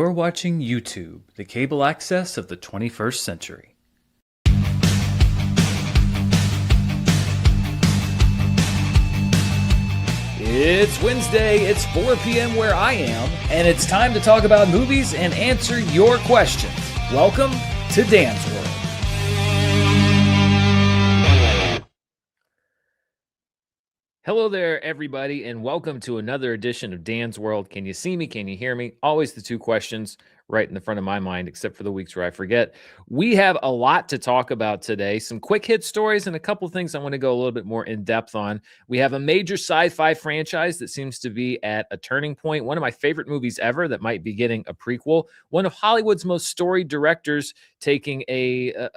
You're watching YouTube, the cable access of the 21st century. It's Wednesday, it's 4 p.m. where I am, and it's time to talk about movies and answer your questions. Welcome to Dan's World. Hello there, everybody, and welcome to another edition of Dan's World. Can you see me? Can you hear me? Always the two questions right in the front of my mind, except for the weeks where I forget. We have a lot to talk about today, some quick hit stories and a couple of things I want to go a little bit more in depth on. We have a major sci-fi franchise that seems to be at a turning point. One of my favorite movies ever that might be getting a prequel. One of Hollywood's most storied directors taking a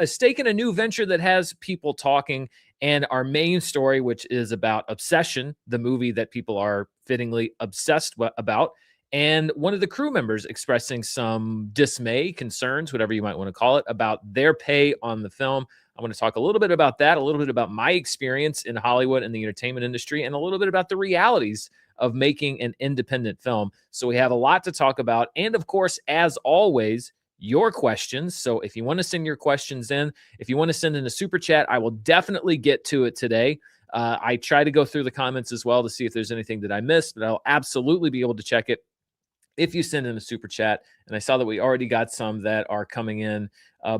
stake in a new venture that has people talking. And our main story, which is about Obsession, the movie that people are fittingly obsessed about, and one of the crew members expressing some dismay, concerns, whatever you might want to call it, about their pay on the film. I want to talk a little bit about that, a little bit about my experience in Hollywood and the entertainment industry, and a little bit about the realities of making an independent film. So we have a lot to talk about. And of course, as always, your questions. So if you want to send your questions in, if you want to send in a super chat, I will definitely get to it today. I try to go through the comments as well to see if there's anything that I missed, but I'll absolutely be able to check it if you send in a super chat. And I saw that we already got some that are coming in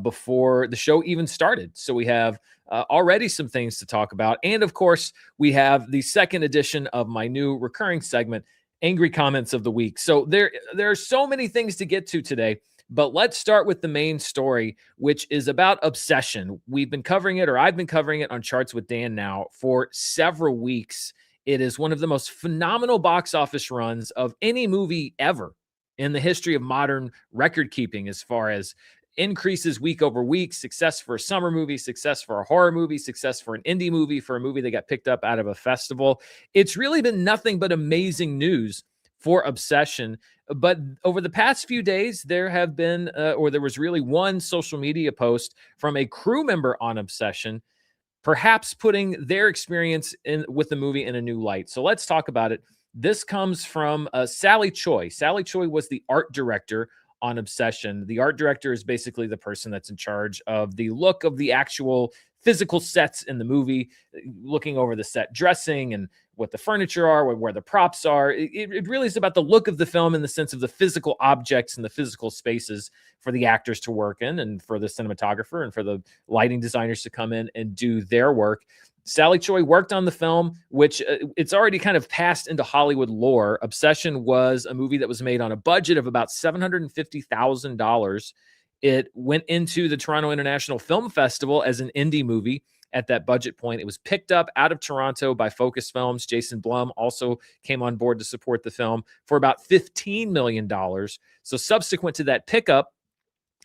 before the show even started. So we have already some things to talk about. And of course, we have the second edition of my new recurring segment, Angry Comments of the Week. So there are so many things to get to today. But let's start with the main story, which is about Obsession. We've been covering it, or I've been covering it on Charts with Dan now for several weeks. It is one of the most phenomenal box office runs of any movie ever in the history of modern record keeping, as far as increases week over week, success for a summer movie, success for a horror movie, success for an indie movie, for a movie that got picked up out of a festival. It's really been nothing but amazing news for Obsession. But over the past few days, there have been, there was really one social media post from a crew member on Obsession, perhaps putting their experience with the movie in a new light. So let's talk about it. This comes from Sally Choi. Sally Choi was the art director on Obsession. The art director is basically the person that's in charge of the look of the actual physical sets in the movie, looking over the set dressing and what the furniture are, where the props are. It really is about the look of the film in the sense of the physical objects and the physical spaces for the actors to work in, and for the cinematographer and for the lighting designers to come in and do their work. Sally Choi worked on the film, which it's already kind of passed into Hollywood lore. Obsession was a movie that was made on a budget of about $750,000. It went into the Toronto International Film Festival as an indie movie. At that budget point, it was picked up out of Toronto by Focus Films. Jason Blum also came on board to support the film for about $15 million. So subsequent to that pickup,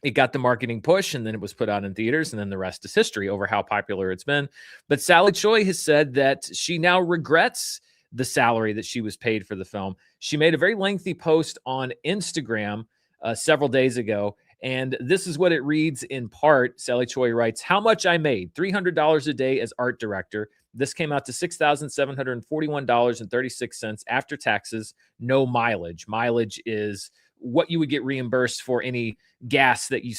it got the marketing push, and then it was put out in theaters, and then the rest is history over how popular it's been. But Sally Choi has said that she now regrets the salary that she was paid for the film. She made a very lengthy post on Instagram several days ago, and this is what it reads in part. Sally Choi writes, "How much I made, $300 a day as art director. This came out to $6,741.36 after taxes, no mileage." Mileage is what you would get reimbursed for any gas that you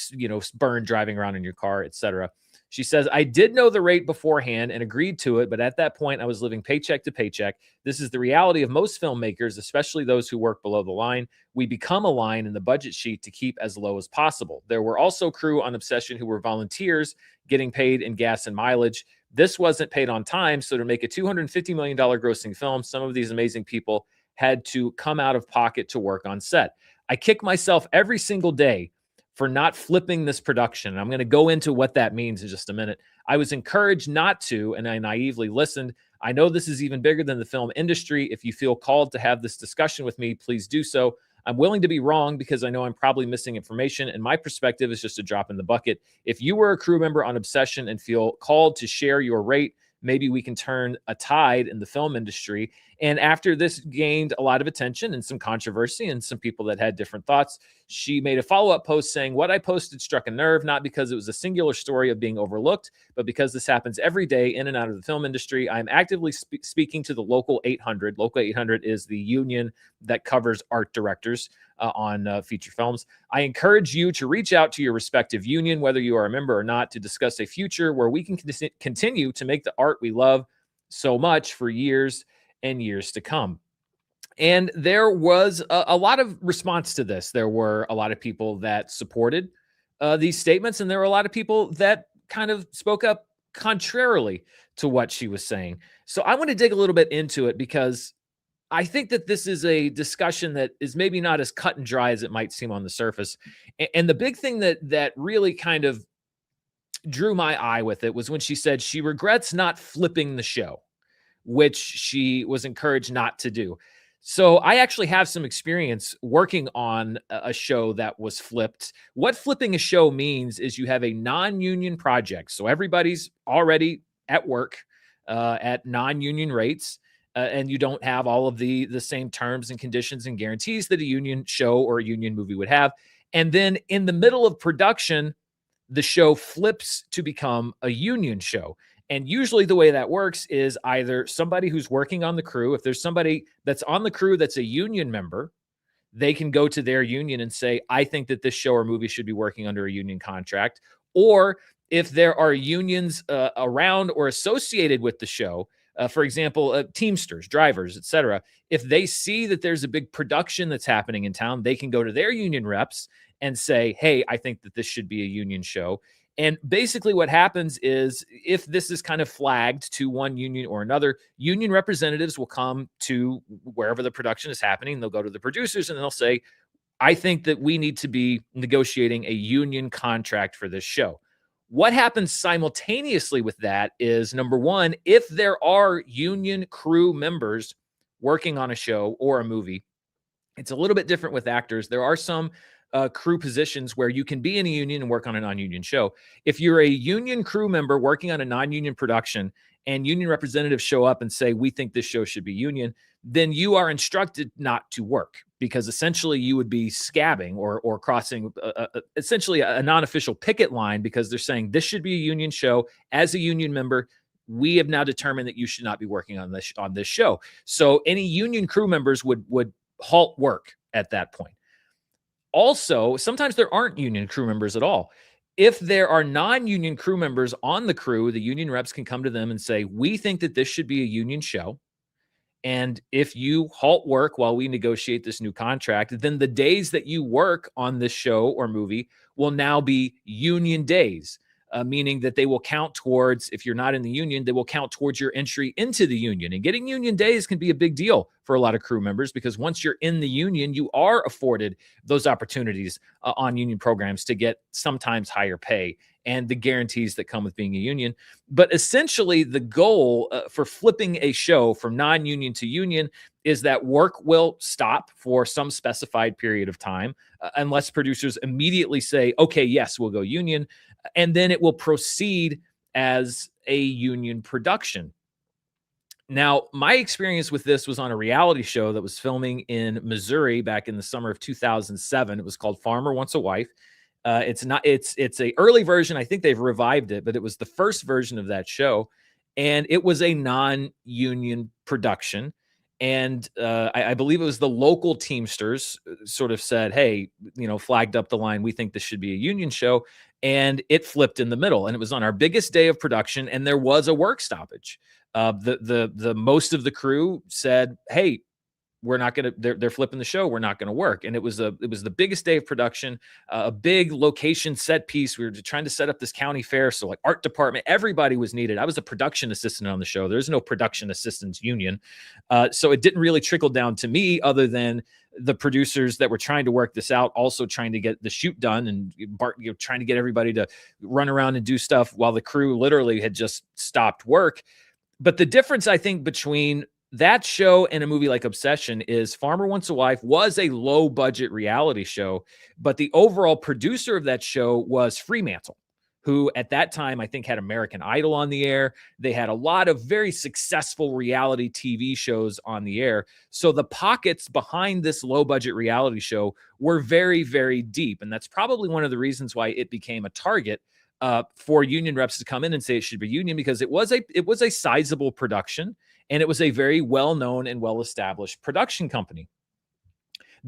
burn driving around in your car, etc. She says, "I did know the rate beforehand and agreed to it, but at that point I was living paycheck to paycheck. This is the reality of most filmmakers, especially those who work below the line. We become a line in the budget sheet to keep as low as possible. There were also crew on Obsession who were volunteers getting paid in gas and mileage. This wasn't paid on time, so to make a $250 million grossing film, some of these amazing people had to come out of pocket to work on set. I kick myself every single day for not flipping this production. And I'm going to go into what that means in just a minute. I was encouraged not to, and I naively listened. I know this is even bigger than the film industry. If you feel called to have this discussion with me, please do so. I'm willing to be wrong because I know I'm probably missing information, and my perspective is just a drop in the bucket. If you were a crew member on Obsession and feel called to share your rate, maybe we can turn a tide in the film industry." And after this gained a lot of attention and some controversy and some people that had different thoughts, she made a follow-up post saying, "What I posted struck a nerve, not because it was a singular story of being overlooked, but because this happens every day in and out of the film industry. I'm actively speaking to the Local 800. Local 800 is the union that covers art directors. on feature films. I encourage you to reach out to your respective union, whether you are a member or not, to discuss a future where we can continue to make the art we love so much for years and years to come. And there was a lot of response to this. There were a lot of people that supported these statements, and there were a lot of people that kind of spoke up contrarily to what she was saying. So I want to dig a little bit into it because I think that this is a discussion that is maybe not as cut and dry as it might seem on the surface. And the big thing that really kind of drew my eye with it was when she said she regrets not flipping the show, which she was encouraged not to do. So I actually have some experience working on a show that was flipped. What flipping a show means is you have a non-union project. So everybody's already at work at non-union rates. And you don't have all of the same terms and conditions and guarantees that a union show or a union movie would have. And then in the middle of production, the show flips to become a union show. And usually the way that works is either somebody who's working on the crew, if there's somebody that's on the crew that's a union member, they can go to their union and say, I think that this show or movie should be working under a union contract. Or if there are unions around or associated with the show, for example, Teamsters, drivers, etc., if they see that there's a big production that's happening in town, they can go to their union reps and say, hey, I think that this should be a union show. And basically what happens is if this is kind of flagged to one union or another, union representatives will come to wherever the production is happening. They'll go to the producers and they'll say, I think that we need to be negotiating a union contract for this show. What happens simultaneously with that is, number one, if there are union crew members working on a show or a movie, it's a little bit different with actors. There are some crew positions where you can be in a union and work on a non-union show. If you're a union crew member working on a non-union production and union representatives show up and say, we think this show should be union, then you are instructed not to work because essentially you would be scabbing or crossing essentially a non-official picket line because they're saying this should be a union show. As a union member, we have now determined that you should not be working on this show. So any union crew members would halt work at that point. Also, sometimes there aren't union crew members at all. If there are non-union crew members on the crew, the union reps can come to them and say, we think that this should be a union show. And if you halt work while we negotiate this new contract, then the days that you work on this show or movie will now be union days, meaning that they will count towards, if you're not in the union, they will count towards your entry into the union. And getting union days can be a big deal for a lot of crew members because once you're in the union, you are afforded those opportunities on union programs to get sometimes higher pay and the guarantees that come with being a union. But essentially, the goal for flipping a show from non-union to union is that work will stop for some specified period of time, unless producers immediately say, okay, yes, we'll go union. And then it will proceed as a union production. Now, my experience with this was on a reality show that was filming in Missouri back in the summer of 2007. It was called Farmer Wants a Wife. It's a early version. I think they've revived it, but it was the first version of that show. And it was a non-union production. And I believe it was the local Teamsters sort of said, hey, flagged up the line. We think this should be a union show. And it flipped in the middle. And it was on our biggest day of production. And there was a work stoppage. The most of the crew said, hey, we're not going to, they're flipping the show. We're not going to work. And it was the biggest day of production, a big location set piece. We were trying to set up this county fair. So like art department, everybody was needed. I was a production assistant on the show. There's no production assistants union. So it didn't really trickle down to me other than the producers that were trying to work this out, also trying to get the shoot done and trying to get everybody to run around and do stuff while the crew literally had just stopped work. But the difference, I think, between that show and a movie like Obsession is Farmer Wants a Wife was a low budget reality show, but the overall producer of that show was Fremantle, who at that time I think had American Idol on the air. They had a lot of very successful reality TV shows on the air. So the pockets behind this low budget reality show were very, very deep. And that's probably one of the reasons why it became a target for union reps to come in and say it should be union, because it was a sizable production. And it was a very well-known and well-established production company.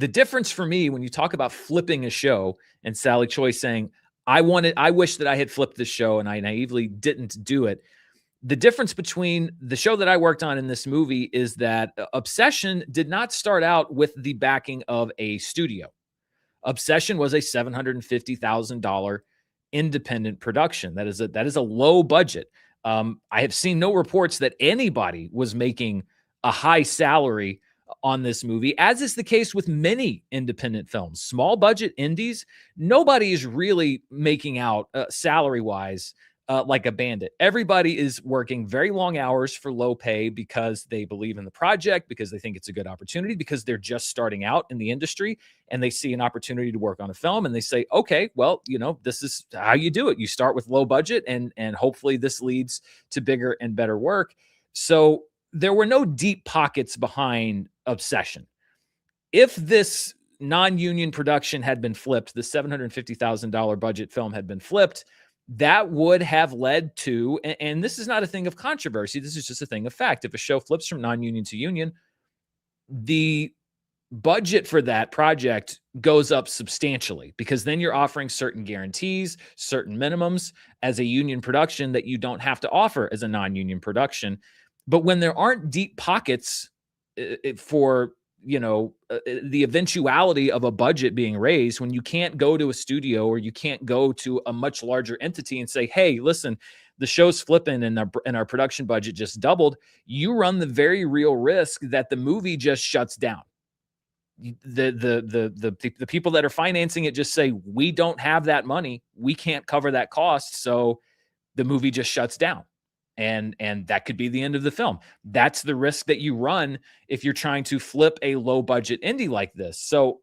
The difference for me when you talk about flipping a show and Sally Choi saying, I wish that I had flipped this show and I naively didn't do it. The difference between the show that I worked on in this movie is that Obsession did not start out with the backing of a studio. Obsession was a $750,000 independent production. That is a low budget. I have seen no reports that anybody was making a high salary on this movie, as is the case with many independent films. Small budget indies, nobody is really making out salary wise like a bandit. Everybody is working very long hours for low pay because they believe in the project, because they think it's a good opportunity, because they're just starting out in the industry and they see an opportunity to work on a film and they say, okay, well, this is how you do it. You start with low budget and hopefully this leads to bigger and better work. So there were no deep pockets behind Obsession. If this non-union production had been flipped, the $750,000 budget film had been flipped, that would have led to, and this is not a thing of controversy, this is just a thing of fact. If a show flips from non-union to union, the budget for that project goes up substantially because then you're offering certain guarantees, certain minimums as a union production that you don't have to offer as a non-union production. But when there aren't deep pockets for the eventuality of a budget being raised, when you can't go to a studio or you can't go to a much larger entity and say, hey, listen, the show's flipping and our production budget just doubled, you run the very real risk that the movie just shuts down. The people that are financing it just say, we don't have that money, we can't cover that cost, so the movie just shuts down. And that could be the end of the film. That's the risk that you run if you're trying to flip a low budget indie like this. So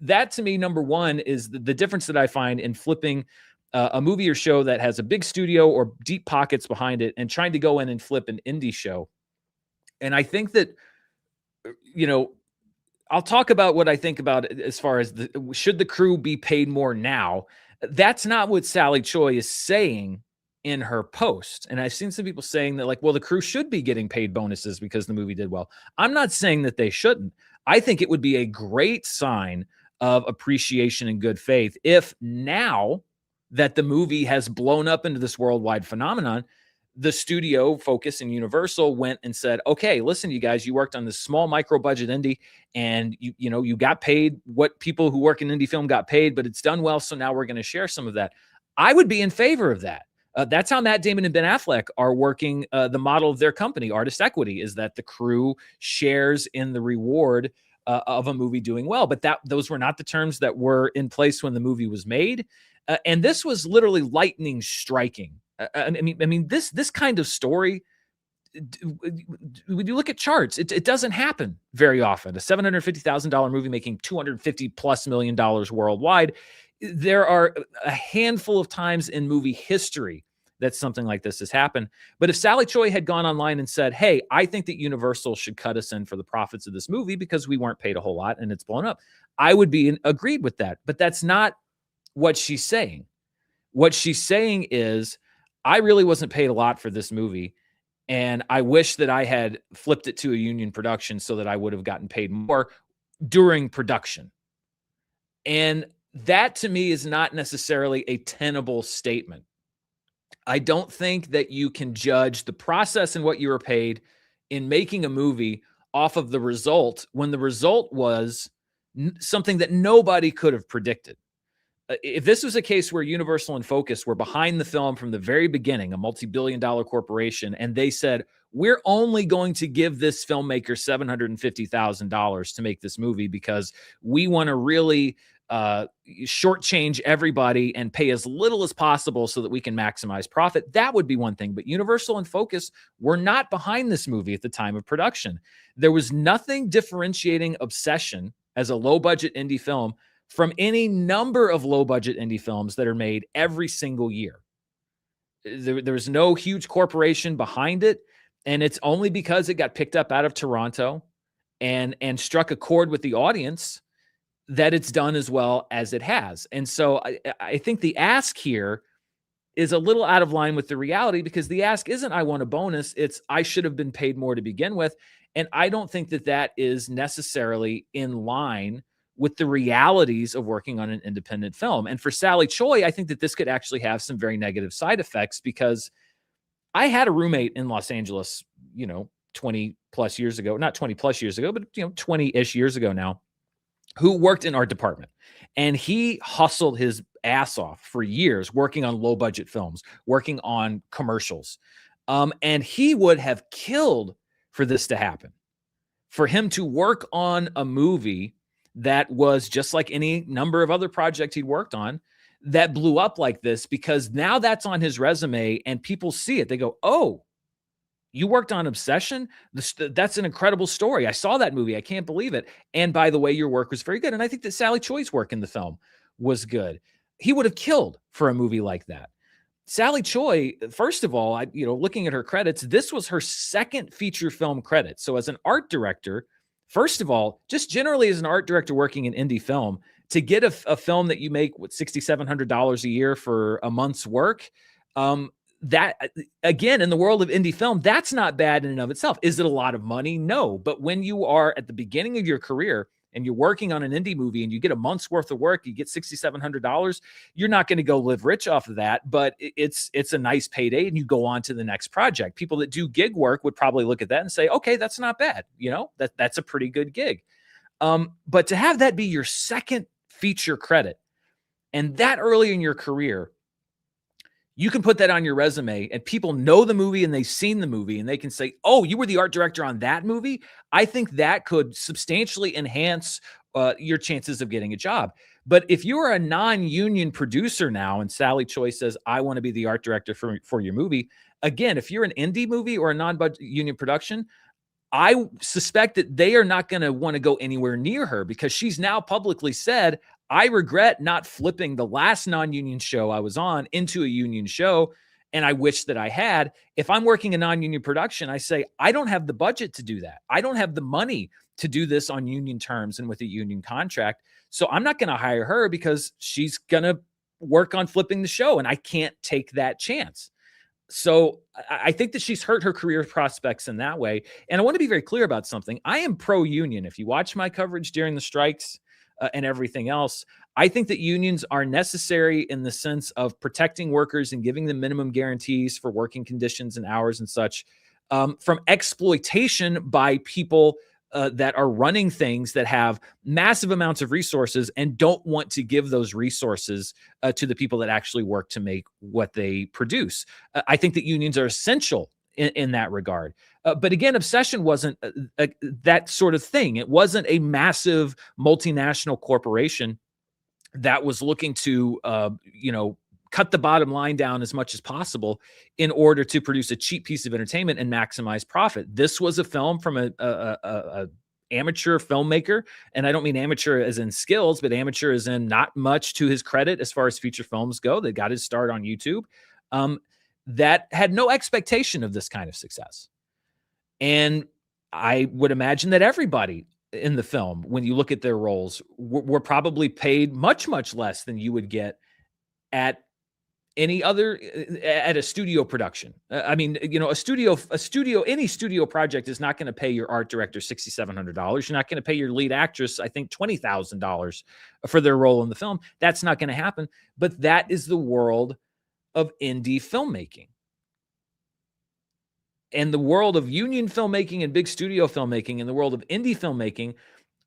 that, to me, number one, is the difference that I find in flipping a movie or show that has a big studio or deep pockets behind it and trying to go in and flip an indie show. And I think that, I'll talk about what I think about it as far as should the crew be paid more now? That's not what Sally Choi is saying in her post. And I've seen some people saying that, like, well, the crew should be getting paid bonuses because the movie did well. I'm not saying that they shouldn't. I think it would be a great sign of appreciation and good faith if now that the movie has blown up into this worldwide phenomenon, the studio Focus and Universal went and said, okay, listen, you guys, you worked on this small micro budget indie and you got paid what people who work in indie film got paid, but it's done well. So now we're going to share some of that. I would be in favor of that. That's how Matt Damon and Ben Affleck are working. The model of their company, Artist Equity, is that the crew shares in the reward of a movie doing well. But those were not the terms that were in place when the movie was made. And this was literally lightning striking. I mean, this kind of story, when you look at charts, it doesn't happen very often. A $750,000 movie making $250+ million worldwide. There are a handful of times in movie history that something like this has happened. But if Sally Choi had gone online and said, hey, I think that Universal should cut us in for the profits of this movie because we weren't paid a whole lot and it's blown up, I would be agreed with that. But that's not what she's saying. What she's saying is, I really wasn't paid a lot for this movie, and I wish that I had flipped it to a union production so that I would have gotten paid more during production. And that, to me, is not necessarily a tenable statement. I don't think that you can judge the process and what you were paid in making a movie off of the result when the result was something that nobody could have predicted. If this was a case where Universal and Focus were behind the film from the very beginning, a multi-billion-dollar corporation, and they said, we're only going to give this filmmaker $750,000 to make this movie because we want to really shortchange everybody and pay as little as possible so that we can maximize profit, that would be one thing. But Universal and Focus were not behind this movie at the time of production. There was nothing differentiating Obsession as a low-budget indie film from any number of low-budget indie films that are made every single year. There's no huge corporation behind it, and it's only because it got picked up out of Toronto and struck a chord with the audience that it's done as well as it has. And so I think the ask here is a little out of line with the reality, because the ask isn't, I want a bonus, it's, I should have been paid more to begin with. And I don't think that that is necessarily in line with the realities of working on an independent film. And for Sally Choi, I think that this could actually have some very negative side effects, because I had a roommate in Los Angeles, 20 plus years ago, not 20 plus years ago, but 20-ish years ago now, who worked in our department. And he hustled his ass off for years working on low budget films, working on commercials. And he would have killed for this to happen, for him to work on a movie that was just like any number of other projects he'd worked on that blew up like this, because now that's on his resume and people see it. They go, oh, you worked on Obsession? That's an incredible story. I saw that movie. I can't believe it. And by the way, your work was very good. And I think that Sally Choi's work in the film was good. He would have killed for a movie like that. Sally Choi, first of all, looking at her credits, this was her second feature film credit. So as an art director, first of all, just generally as an art director working in indie film, to get a film that you make with $6,700 a year for a month's work, that again, in the world of indie film, that's not bad in and of itself. Is it a lot of money? No. But when you are at the beginning of your career and you're working on an indie movie and you get a month's worth of work, you get $6,700, you're not going to go live rich off of that, but it's a nice payday and you go on to the next project. People that do gig work would probably look at that and say, okay, that's not bad. That's a pretty good gig. But to have that be your second feature credit, and that early in your career, you can put that on your resume and people know the movie and they've seen the movie and they can say, oh, you were the art director on that movie. I think that could substantially enhance your chances of getting a job. But if you are a non-union producer now and Sally Choi says, I want to be the art director for your movie, again, if you're an indie movie or a non-budget union production, I suspect that they are not going to want to go anywhere near her, because she's now publicly said, I regret not flipping the last non-union show I was on into a union show, and I wish that I had. If I'm working a non-union production, I say, I don't have the budget to do that. I don't have the money to do this on union terms and with a union contract. So I'm not going to hire her because she's going to work on flipping the show, and I can't take that chance. So I think that she's hurt her career prospects in that way. And I want to be very clear about something. I am pro-union. If you watch my coverage during the strikes and everything else, I think that unions are necessary in the sense of protecting workers and giving them minimum guarantees for working conditions and hours and such, from exploitation by people that are running things that have massive amounts of resources and don't want to give those resources to the people that actually work to make what they produce. I think that unions are essential in that regard. But again, Obsession wasn't that sort of thing. It wasn't a massive multinational corporation that was looking to, cut the bottom line down as much as possible in order to produce a cheap piece of entertainment and maximize profit. This was a film from a amateur filmmaker, and I don't mean amateur as in skills, but amateur as in not much to his credit as far as feature films go. That got his start on YouTube. That had no expectation of this kind of success. And I would imagine that everybody in the film, when you look at their roles, were probably paid much, much less than you would get at any studio production. Any studio project is not going to pay your art director $6,700. You're not going to pay your lead actress, I think, $20,000 for their role in the film. That's not going to happen. But that is the world of indie filmmaking. And the world of union filmmaking and big studio filmmaking and the world of indie filmmaking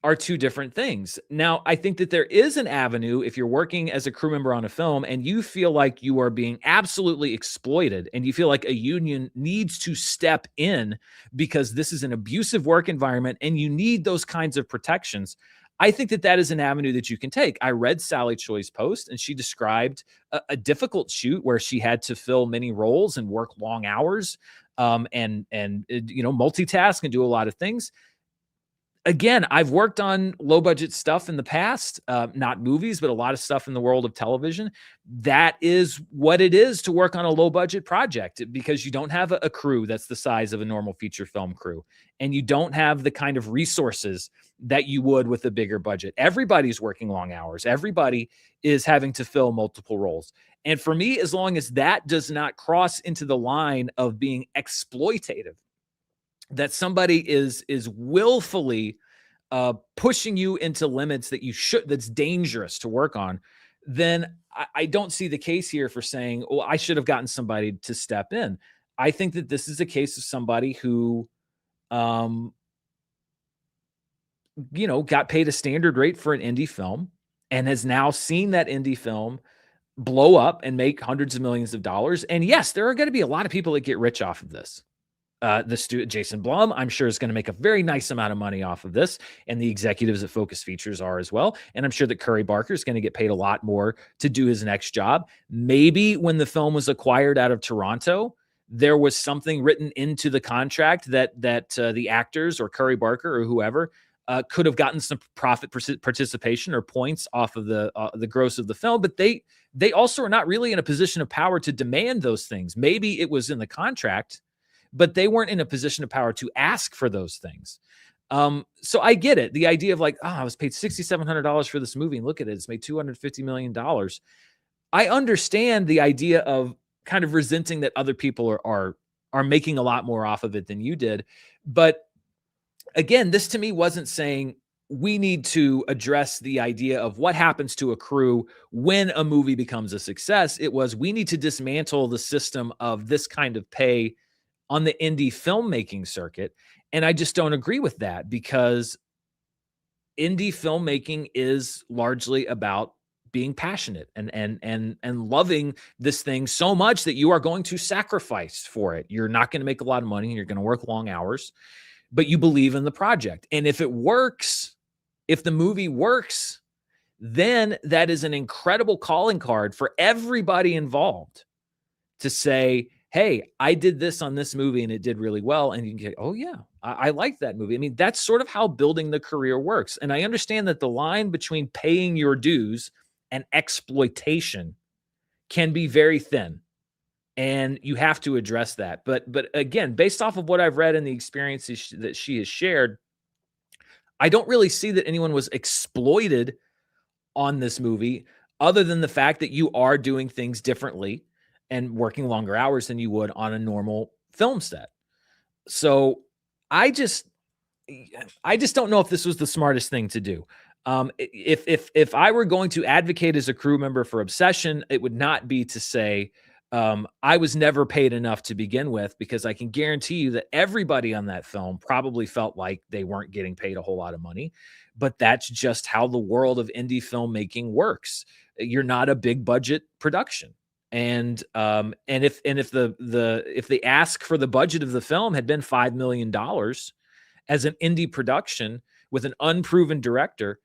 are two different things. Now, I think that there is an avenue if you're working as a crew member on a film and you feel like you are being absolutely exploited and you feel like a union needs to step in because this is an abusive work environment and you need those kinds of protections. I think that that is an avenue that you can take. I read Sally Choi's post and she described a difficult shoot where she had to fill many roles and work long hours and multitask and do a lot of things. Again, I've worked on low budget stuff in the past, not movies, but a lot of stuff in the world of television. That is what it is to work on a low budget project because you don't have a crew that's the size of a normal feature film crew. And you don't have the kind of resources that you would with a bigger budget. Everybody's working long hours. Everybody is having to fill multiple roles. And for me, as long as that does not cross into the line of being exploitative, that somebody is willfully pushing you into limits that you should that's dangerous to work on, then I don't see the case here for saying, "Oh, I should have gotten somebody to step in." I think that this is a case of somebody who, um, got paid a standard rate for an indie film and has now seen that indie film blow up and make hundreds of millions of dollars. And yes, there are going to be a lot of people that get rich off of this. Jason Blum, I'm sure, is going to make a very nice amount of money off of this, and the executives at Focus Features are as well. And I'm sure that Curry Barker is going to get paid a lot more to do his next job. Maybe when the film was acquired out of Toronto, there was something written into the contract that the actors or Curry Barker or whoever could have gotten some profit participation or points off of the gross of the film, but they also are not really in a position of power to demand those things. Maybe it was in the contract, but they weren't in a position of power to ask for those things. So I get it. The idea of like, oh, I was paid $6,700 for this movie, and look at it, it's made $250 million. I understand the idea of kind of resenting that other people are making a lot more off of it than you did. But again, this to me wasn't saying we need to address the idea of what happens to a crew when a movie becomes a success. It was we need to dismantle the system of this kind of pay on the indie filmmaking circuit. And I just don't agree with that because indie filmmaking is largely about being passionate and loving this thing so much that you are going to sacrifice for it. You're not going to make a lot of money and you're going to work long hours, but you believe in the project. And if it works, if the movie works, then that is an incredible calling card for everybody involved to say, hey, I did this on this movie and it did really well. And you can get, oh, yeah, I like that movie. I mean, that's sort of how building the career works. And I understand that the line between paying your dues and exploitation can be very thin. And you have to address that. But again, based off of what I've read and the experiences that she has shared, I don't really see that anyone was exploited on this movie other than the fact that you are doing things differently and working longer hours than you would on a normal film set. So I just don't know if this was the smartest thing to do. If I were going to advocate as a crew member for Obsession, it would not be to say I was never paid enough to begin with, because I can guarantee you that everybody on that film probably felt like they weren't getting paid a whole lot of money. But that's just how the world of indie filmmaking works. You're not a big budget production. And if the ask for the budget of the film had been $5 million as an indie production with an unproven director,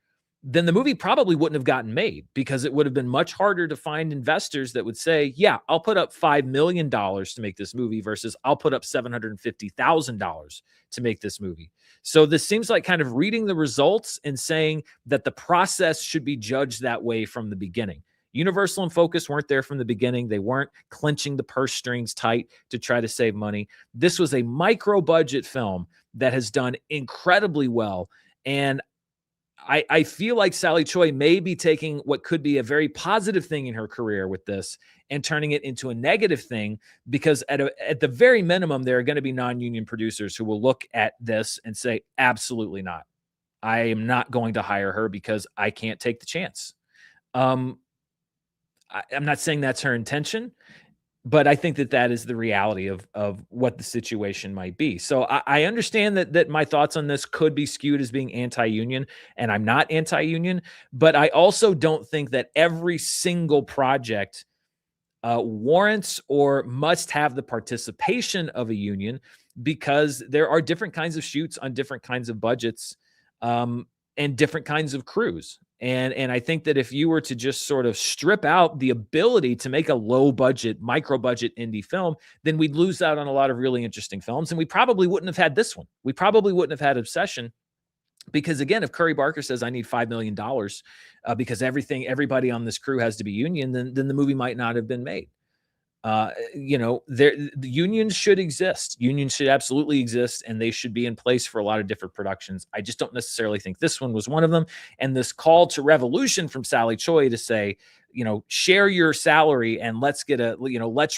then the movie probably wouldn't have gotten made, because it would have been much harder to find investors that would say, yeah, I'll put up $5 million to make this movie versus I'll put up $750,000 to make this movie. So this seems like kind of reading the results and saying that the process should be judged that way from the beginning. Universal and Focus weren't there from the beginning. They weren't clenching the purse strings tight to try to save money. This was a micro budget film that has done incredibly well. And I feel like Sally Choi may be taking what could be a very positive thing in her career with this and turning it into a negative thing, because at the very minimum, there are going to be non-union producers who will look at this and say, absolutely not. I am not going to hire her because I can't take the chance. I'm not saying that's her intention, but I think that is the reality of what the situation might be. So I understand that my thoughts on this could be skewed as being anti-union, and I'm not anti-union, but I also don't think that every single project warrants or must have the participation of a union, because there are different kinds of shoots on different kinds of budgets, and different kinds of crews. And I think that if you were to just sort of strip out the ability to make a low budget, micro budget indie film, then we'd lose out on a lot of really interesting films. And we probably wouldn't have had this one. We probably wouldn't have had Obsession, because again, if Curry Barker says I need $5 million because everybody on this crew has to be union, then the movie might not have been made. The unions should exist. Unions should absolutely exist, and they should be in place for a lot of different productions. I just don't necessarily think this one was one of them. And this call to revolution from Sally Choi to say, share your salary and let's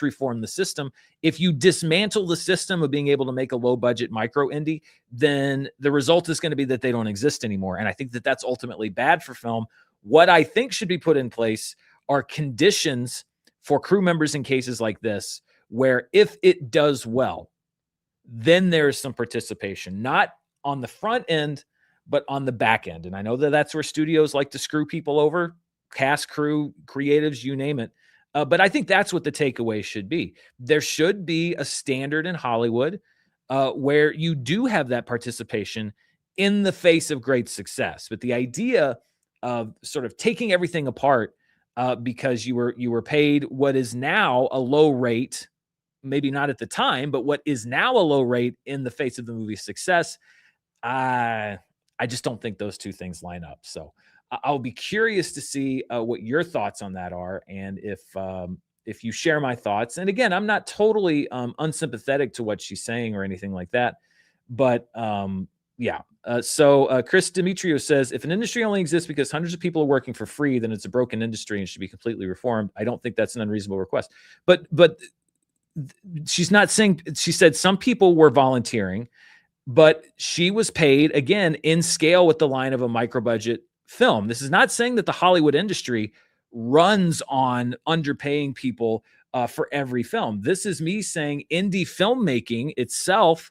reform the system. If you dismantle the system of being able to make a low budget micro indie, then the result is going to be that they don't exist anymore. And I think that that's ultimately bad for film. What I think should be put in place are conditions for crew members in cases like this, where if it does well, then there's some participation, not on the front end, but on the back end. And I know that that's where studios like to screw people over, cast, crew, creatives, you name it. But I think that's what the takeaway should be. There should be a standard in Hollywood where you do have that participation in the face of great success. But the idea of sort of taking everything apart because you were paid what is now a low rate, maybe not at the time, but what is now a low rate in the face of the movie's success. I just don't think those two things line up. So I'll be curious to see what your thoughts on that are, and if you share my thoughts. And again, I'm not totally unsympathetic to what she's saying or anything like that, but yeah. So Chris Demetrio says, if an industry only exists because hundreds of people are working for free, then it's a broken industry and should be completely reformed. I don't think that's an unreasonable request. But she's not saying, she said some people were volunteering, but she was paid, again, in scale with the line of a micro budget film. This is not saying that the Hollywood industry runs on underpaying people for every film. This is me saying indie filmmaking itself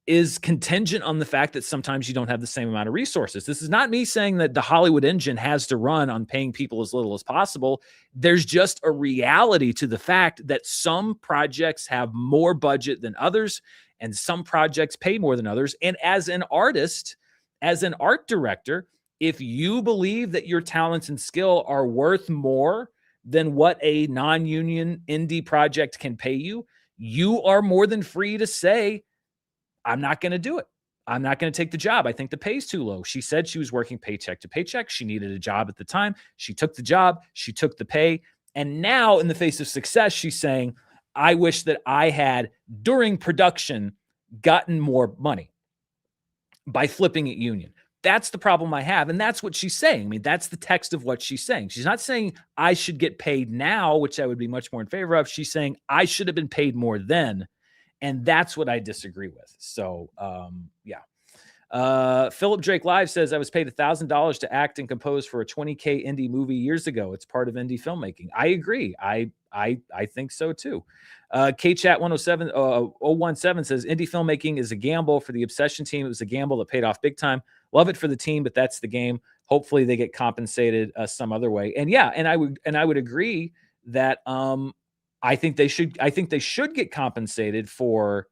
is contingent on the fact that sometimes you don't have the same amount of resources. This is not me saying that the Hollywood engine has to run on paying people as little as possible. There's just a reality to the fact that some projects have more budget than others, and some projects pay more than others. And as an artist, as an art director, if you believe that your talents and skill are worth more than what a non-union indie project can pay you, you are more than free to say, I'm not going to do it. I'm not going to take the job. I think the pay's too low. She said she was working paycheck to paycheck. She needed a job at the time. She took the job. She took the pay. And now, in the face of success, she's saying, I wish that I had, during production, gotten more money by flipping it union. That's the problem I have. And that's what she's saying. I mean, that's the text of what she's saying. She's not saying I should get paid now, which I would be much more in favor of. She's saying I should have been paid more then. And that's what I disagree with. So, yeah. Philip Drake Live says, I was paid $1,000 to act and compose for a $20K indie movie years ago. It's part of indie filmmaking. I agree. I think so too. KChat 107 017 says, indie filmmaking is a gamble for the Obsession team. It was a gamble that paid off big time. Love it for the team, but that's the game. Hopefully they get compensated some other way. And yeah, and I would agree that I think they should get compensated for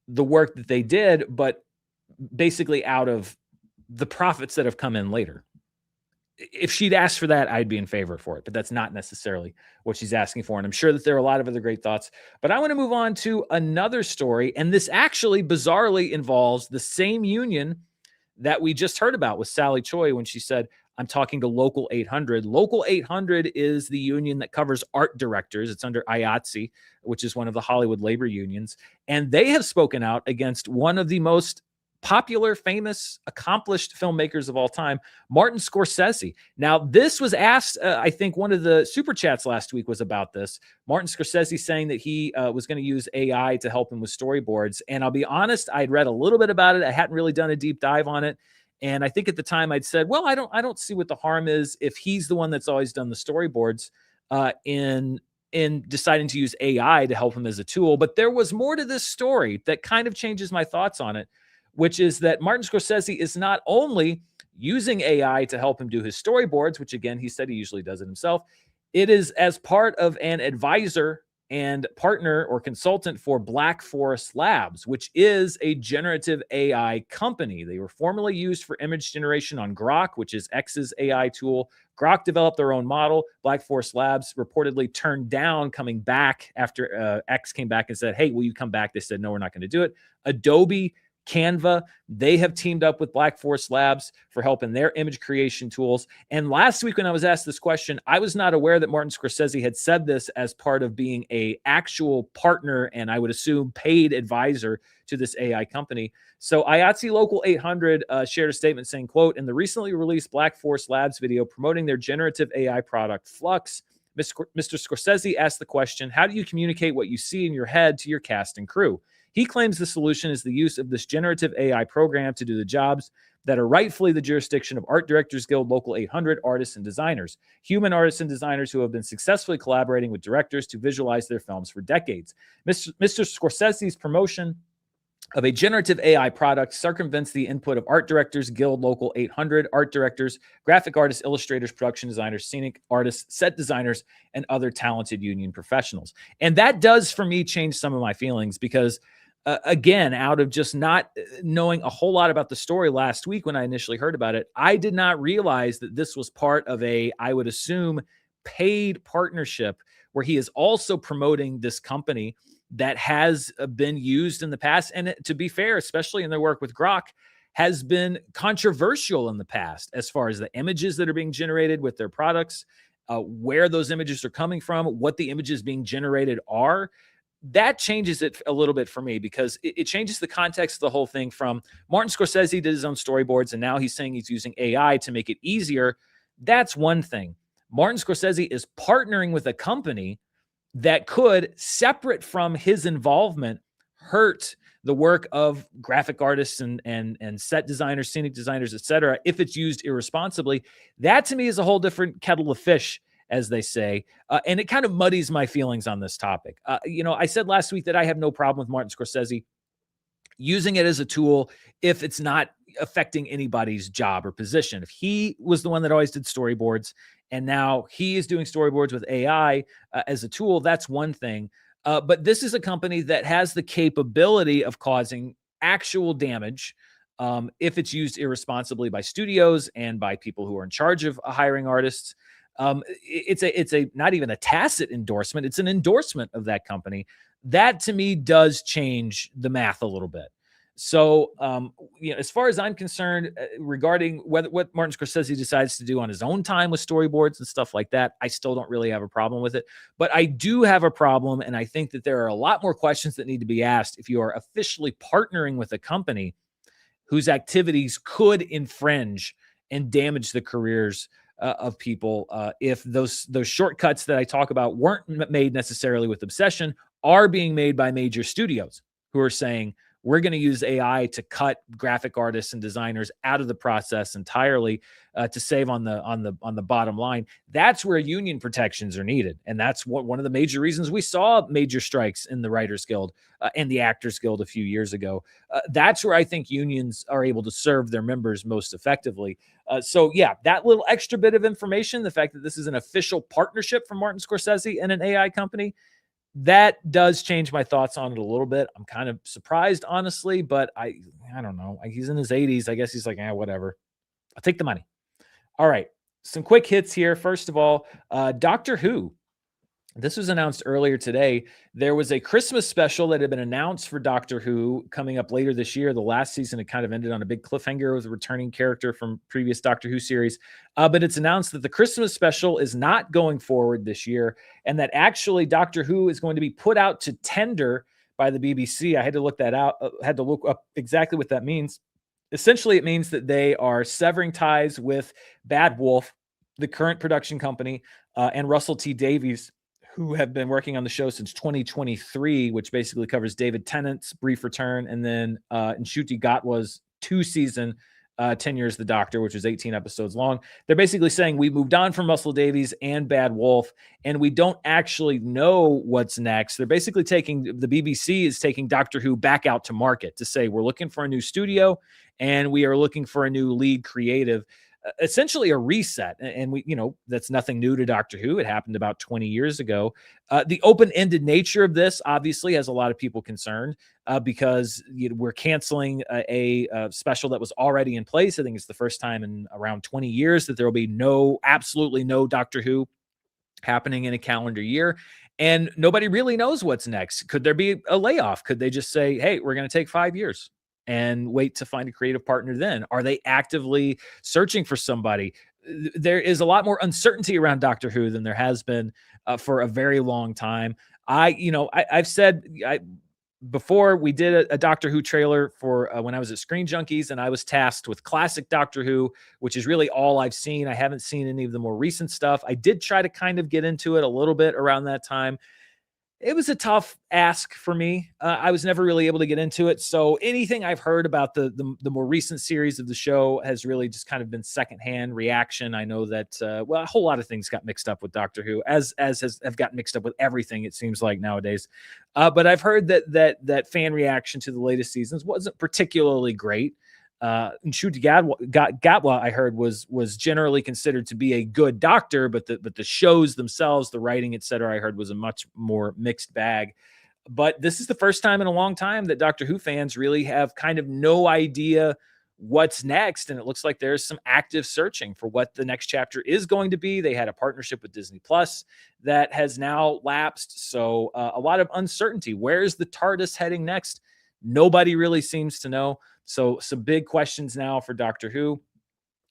the work that they did, but basically out of the profits that have come in later. If she'd asked for that, I'd be in favor for it, but that's not necessarily what she's asking for. And I'm sure that there are a lot of other great thoughts, but I want to move on to another story. And this actually bizarrely involves the same union that we just heard about with Sally Choi when she said, I'm talking to Local 800. Local 800 is the union that covers art directors. It's under IATSE, which is one of the Hollywood labor unions. And they have spoken out against one of the most popular, famous, accomplished filmmakers of all time, Martin Scorsese. Now, this was asked, I think one of the super chats last week was about this. Martin Scorsese saying that he was going to use AI to help him with storyboards. And I'll be honest, I'd read a little bit about it. I hadn't really done a deep dive on it. And I think at the time I'd said, well, I don't see what the harm is if he's the one that's always done the storyboards in deciding to use AI to help him as a tool. But there was more to this story that kind of changes my thoughts on it, which is that Martin Scorsese is not only using AI to help him do his storyboards, which again, he said he usually does it himself. It is as part of an advisor and partner or consultant for Black Forest Labs, which is a generative AI company. They were formerly used for image generation on Grok, which is X's AI tool. Grok developed their own model. Black Forest Labs reportedly turned down coming back after X came back and said, hey, will you come back? They said, no, we're not going to do it. Adobe Canva, they have teamed up with Black Forest Labs for helping their image creation tools. And last week when I was asked this question, I was not aware that Martin Scorsese had said this as part of being a actual partner and I would assume paid advisor to this AI company. So IATSE Local 800 shared a statement saying, quote, in the recently released Black Forest Labs video promoting their generative AI product Flux, Mr. Scorsese asked the question, how do you communicate what you see in your head to your cast and crew? He claims the solution is the use of this generative AI program to do the jobs that are rightfully the jurisdiction of Art Directors Guild Local 800 artists and designers, human artists and designers who have been successfully collaborating with directors to visualize their films for decades. Mr. Scorsese's promotion of a generative AI product circumvents the input of Art Directors Guild Local 800 art directors, graphic artists, illustrators, production designers, scenic artists, set designers, and other talented union professionals. And that does, for me, change some of my feelings because again, out of just not knowing a whole lot about the story last week when I initially heard about it, I did not realize that this was part of a, I would assume, paid partnership where he is also promoting this company that has been used in the past. And to be fair, especially in their work with Grok, has been controversial in the past as far as the images that are being generated with their products, where those images are coming from, what the images being generated are. That changes it a little bit for me because it changes the context of the whole thing from Martin Scorsese did his own storyboards and now he's saying he's using AI to make it easier. That's one thing. Martin Scorsese is partnering with a company that could, separate from his involvement, hurt the work of graphic artists and set designers, scenic designers, etc. if it's used irresponsibly. That to me is a whole different kettle of fish, as they say. And it kind of muddies my feelings on this topic. I said last week that I have no problem with Martin Scorsese using it as a tool if it's not affecting anybody's job or position. If he was the one that always did storyboards and now he is doing storyboards with AI as a tool, that's one thing. But this is a company that has the capability of causing actual damage if it's used irresponsibly by studios and by people who are in charge of hiring artists. It's a not even a tacit endorsement, it's an endorsement of that company. That to me does change the math a little bit. So as far as I'm concerned, regarding what Martin Scorsese decides to do on his own time with storyboards and stuff like that, I still don't really have a problem with it. But I do have a problem, and I think that there are a lot more questions that need to be asked if you are officially partnering with a company whose activities could infringe and damage the careers of people if those shortcuts that I talk about weren't made necessarily with obsession, are being made by major studios who are saying, we're going to use AI to cut graphic artists and designers out of the process entirely to save on the bottom line. That's where union protections are needed, and that's one of the major reasons we saw major strikes in the Writers Guild and the Actors Guild a few years ago. That's where I think unions are able to serve their members most effectively. So yeah, that little extra bit of information, the fact that this is an official partnership from Martin Scorsese and an AI company, that does change my thoughts on it a little bit. I'm kind of surprised, honestly, but I don't know. He's in his 80s. I guess he's like, whatever. I'll take the money. All right. Some quick hits here. First of all, Doctor Who. This was announced earlier today. There was a Christmas special that had been announced for Doctor Who coming up later this year. The last season, it kind of ended on a big cliffhanger with a returning character from previous Doctor Who series. But it's announced that the Christmas special is not going forward this year, and that actually Doctor Who is going to be put out to tender by the BBC. I had to look that out, had to look up exactly what that means. Essentially, it means that they are severing ties with Bad Wolf, the current production company, and Russell T Davies, who have been working on the show since 2023, which basically covers David Tennant's brief return, and then Ncuti Gatwa's 2-season 10 Years the Doctor, which was 18 episodes long. They're basically saying we moved on from Russell Davies and Bad Wolf, and we don't actually know what's next. They're basically the BBC is taking Doctor Who back out to market to say we're looking for a new studio, and we are looking for a new lead creative. Essentially a reset. And that's nothing new to Doctor Who. It happened about 20 years ago. The open-ended nature of this obviously has a lot of people concerned because we're canceling a special that was already in place. I think it's the first time in around 20 years that there will be absolutely no Doctor Who happening in a calendar year. And nobody really knows what's next. Could there be a layoff? Could they just say, hey, we're going to take 5 years? and wait to find a creative partner then? Are they actively searching for somebody? There is a lot more uncertainty around Doctor Who than there has been for a very long time. I've said before we did a Doctor Who trailer for when I was at Screen Junkies, and I was tasked with classic Doctor Who, which is really all I've seen. I haven't seen any of the more recent stuff. I did try to kind of get into it a little bit around that time. It was a tough ask for me. I was never really able to get into it. So anything I've heard about the more recent series of the show has really just kind of been secondhand reaction. I know that a whole lot of things got mixed up with Doctor Who, as have gotten mixed up with everything. It seems like nowadays. But I've heard that fan reaction to the latest seasons wasn't particularly great. Ncuti Gatwa, I heard, was generally considered to be a good doctor, but the shows themselves, the writing, etc., I heard was a much more mixed bag. But this is the first time in a long time that Doctor Who fans really have kind of no idea what's next, and it looks like there's some active searching for what the next chapter is going to be. They had a partnership with Disney Plus that has now lapsed, so a lot of uncertainty. Where's the TARDIS heading next? Nobody really seems to know. So some big questions now for Doctor Who.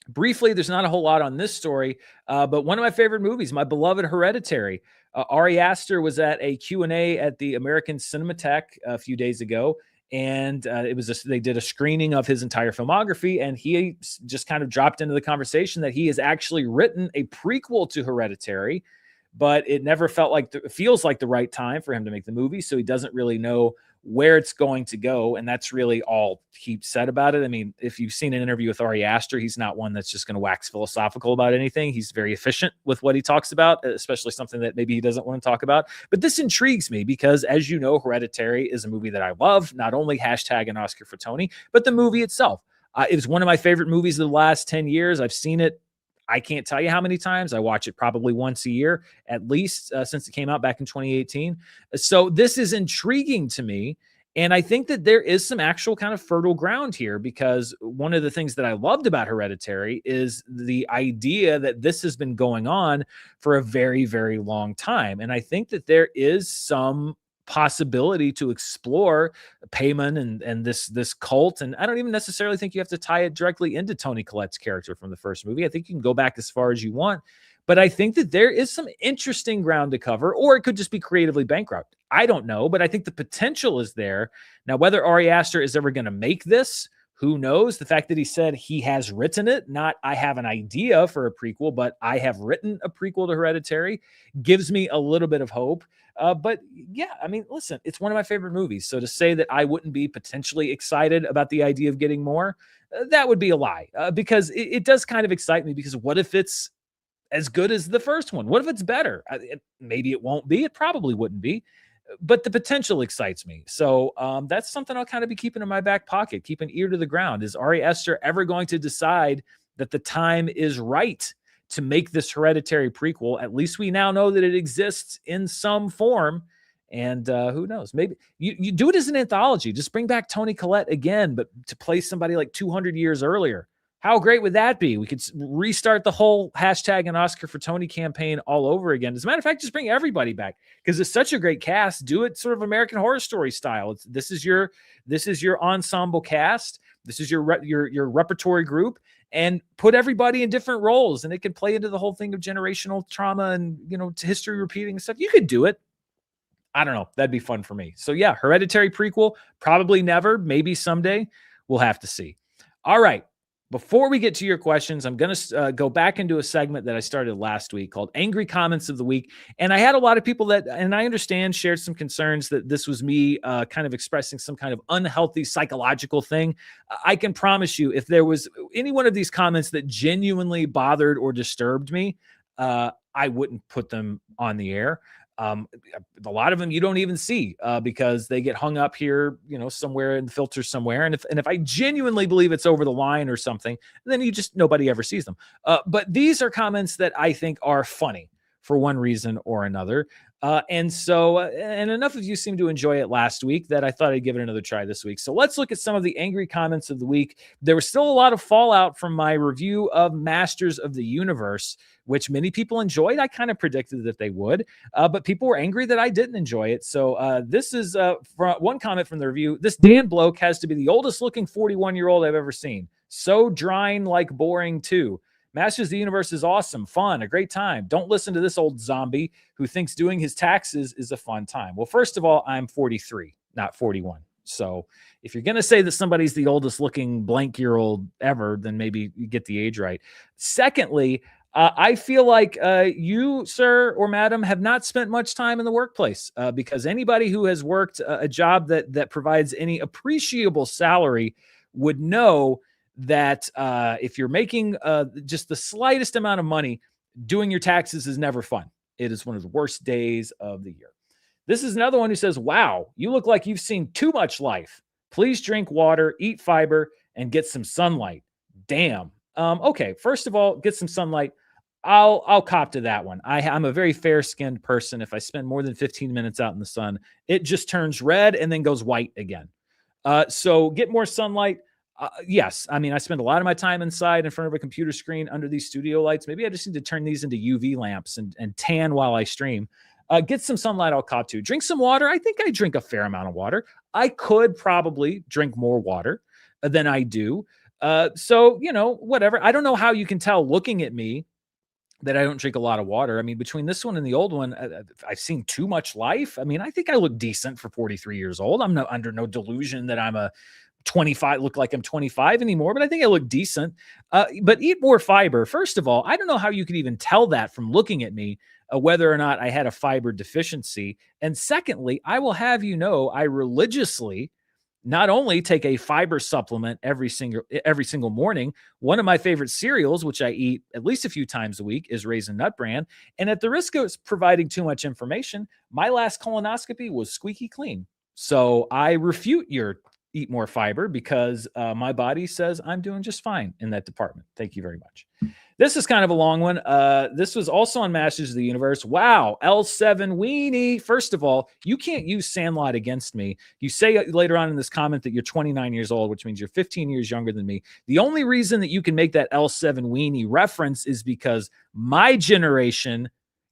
Briefly, there's not a whole lot on this story, but one of my favorite movies, my beloved Hereditary. Ari Aster was at a Q&A at the American Cinematheque a few days ago, and they did a screening of his entire filmography, and he just kind of dropped into the conversation that he has actually written a prequel to Hereditary, but it never feels like the right time for him to make the movie, so he doesn't really know where it's going to go. And that's really all he said about it. I mean, if you've seen an interview with Ari Aster, he's not one that's just going to wax philosophical about anything. He's very efficient with what he talks about, especially something that maybe he doesn't want to talk about. But this intrigues me because, as you know, Hereditary is a movie that I love, not only hashtag an Oscar for Tony, but the movie itself. It was one of my favorite movies of the last 10 years. I've seen it, I can't tell you how many times. I watch it probably once a year, at least since it came out back in 2018. So this is intriguing to me. And I think that there is some actual kind of fertile ground here, because one of the things that I loved about Hereditary is the idea that this has been going on for a very, very long time. And I think that there is some possibility to explore Payman and this cult. And I don't even necessarily think you have to tie it directly into Toni Collette's character from the first movie. I think you can go back as far as you want. But I think that there is some interesting ground to cover, or it could just be creatively bankrupt. I don't know, but I think the potential is there. Now, whether Ari Aster is ever going to make this, who knows? The fact that he said he has written it, not I have an idea for a prequel, but I have written a prequel to Hereditary, gives me a little bit of hope. But yeah, I mean, listen, it's one of my favorite movies. So to say that I wouldn't be potentially excited about the idea of getting more, that would be a lie, because it does kind of excite me, because what if it's as good as the first one? What if it's better? Maybe it won't be. It probably wouldn't be. But the potential excites me. So that's something I'll kind of be keeping in my back pocket, keep an ear to the ground. Is Ari Aster ever going to decide that the time is right to make this Hereditary prequel? At least we now know that it exists in some form. And who knows? Maybe you do it as an anthology. Just bring back Toni Collette again, but to play somebody like 200 years earlier. How great would that be? We could restart the whole hashtag an Oscar for Tony campaign all over again. As a matter of fact, just bring everybody back, because it's such a great cast. Do it sort of American Horror Story style. This is your ensemble cast. This is your repertory group, and put everybody in different roles, and it can play into the whole thing of generational trauma and history repeating and stuff. You could do it. I don't know. That'd be fun for me. So yeah, Hereditary prequel, probably never, maybe someday. We'll have to see. All right. Before we get to your questions, I'm going to go back into a segment that I started last week called Angry Comments of the Week. And I had a lot of people that, and I understand, shared some concerns that this was me kind of expressing some kind of unhealthy psychological thing. I can promise you, if there was any one of these comments that genuinely bothered or disturbed me, I wouldn't put them on the air. A lot of them you don't even see because they get hung up here, somewhere in the filter somewhere. And if I genuinely believe it's over the line or something, then nobody ever sees them. But these are comments that I think are funny for one reason or another. And enough of you seemed to enjoy it last week that I thought I'd give it another try this week. So let's look at some of the angry comments of the week. There was still a lot of fallout from my review of Masters of the Universe, which many people enjoyed. I kind of predicted that they would, but people were angry that I didn't enjoy it. So this is one comment from the review. This Dan bloke has to be the oldest looking 41-year-old I've ever seen. So drying like boring too. Masters of the Universe is awesome, fun, a great time. Don't listen to this old zombie who thinks doing his taxes is a fun time. Well, first of all, I'm 43, not 41. So if you're going to say that somebody's the oldest looking blank year old ever, then maybe you get the age right. Secondly, I feel like you, sir or madam, have not spent much time in the workplace because anybody who has worked a job that provides any appreciable salary would know that if you're making just the slightest amount of money, doing your taxes is never fun. It is one of the worst days of the year. This is another one who says, wow, you look like you've seen too much life. Please drink water, eat fiber, and get some sunlight. Damn. Okay, first of all, get some sunlight. I'll cop to that one. I'm a very fair-skinned person. If I spend more than 15 minutes out in the sun, it just turns red and then goes white again. So get more sunlight. Yes, I mean, I spend a lot of my time inside in front of a computer screen under these studio lights. Maybe I just need to turn these into UV lamps and tan while I stream. Get some sunlight, I'll cop to. Drink some water. I think I drink a fair amount of water. I could probably drink more water than I do. So, whatever. I don't know how you can tell looking at me that I don't drink a lot of water. I mean, between this one and the old one, I've seen too much life. I mean, I think I look decent for 43 years old. I'm under no delusion that I'm a 25, look like I'm 25 anymore, but I think I look decent. But eat more fiber. First of all, I don't know how you could even tell that from looking at me, whether or not I had a fiber deficiency. And secondly, I will have you know, I religiously not only take a fiber supplement every single morning. One of my favorite cereals, which I eat at least a few times a week, is Raisin Nut Bran. And at the risk of providing too much information, my last colonoscopy was squeaky clean. So I refute your eat more fiber because my body says I'm doing just fine in that department. Thank you very much. This is kind of a long one. This was also on Masters of the Universe. Wow, L7 weenie. First of all, you can't use Sandlot against me. You say later on in this comment that you're 29 years old, which means you're 15 years younger than me. The only reason that you can make that L7 weenie reference is because my generation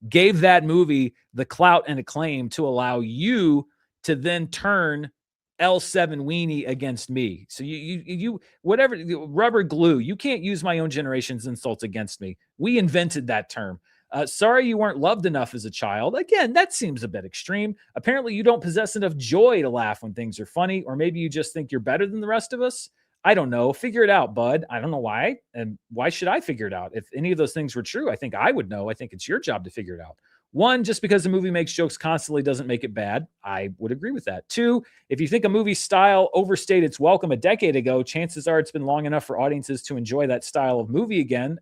gave that movie the clout and acclaim to allow you to then turn L7 weenie against me. So you whatever, rubber glue, you can't use my own generation's insults against me. We invented that term. Sorry you weren't loved enough as a child. Again, that seems a bit extreme. Apparently you don't possess enough joy to laugh when things are funny, or maybe you just think you're better than the rest of us. I don't know. Figure it out, bud. I don't know why. And why should I figure it out? If any of those things were true, I think I would know. I think it's your job to figure it out. One, just because a movie makes jokes constantly doesn't make it bad. I would agree with that. Two, if you think a movie's style overstayed its welcome a decade ago, chances are it's been long enough for audiences to enjoy that style of movie again.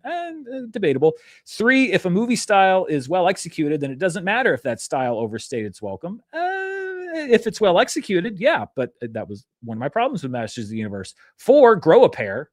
Debatable. Three, if a movie style is well executed, then it doesn't matter if that style overstayed its welcome. If it's well executed, yeah, but that was one of my problems with Masters of the Universe. Four, grow a pair.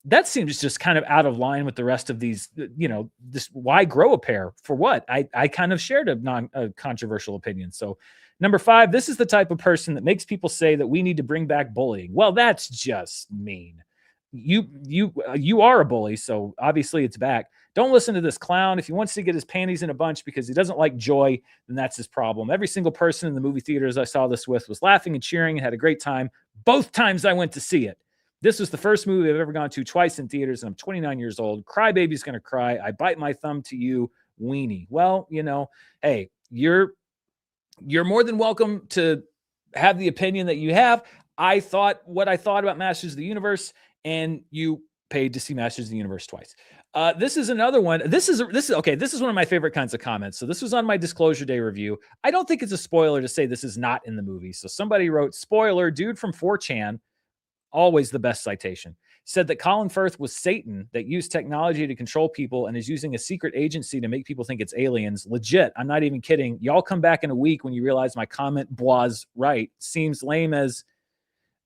That seems just kind of out of line with the rest of these, this why grow a pair for what? I kind of shared a controversial opinion. So number five, this is the type of person that makes people say that we need to bring back bullying. Well, that's just mean. You are a bully, so obviously it's back. Don't listen to this clown. If he wants to get his panties in a bunch because he doesn't like joy, then that's his problem. Every single person in the movie theaters I saw this with was laughing and cheering and had a great time both times I went to see it. This was the first movie I've ever gone to twice in theaters, and I'm 29 years old. Crybaby's going to cry. I bite my thumb to you, weenie. Well, hey, you're more than welcome to have the opinion that you have. I thought what I thought about Masters of the Universe, and you paid to see Masters of the Universe twice. This is another one. This is one of my favorite kinds of comments. So this was on my Disclosure Day review. I don't think it's a spoiler to say this is not in the movie. So somebody wrote, spoiler, dude from 4chan, always the best citation, said that Colin Firth was Satan that used technology to control people and is using a secret agency to make people think it's aliens. Legit. I'm not even kidding. Y'all come back in a week when you realize my comment was right. Seems lame as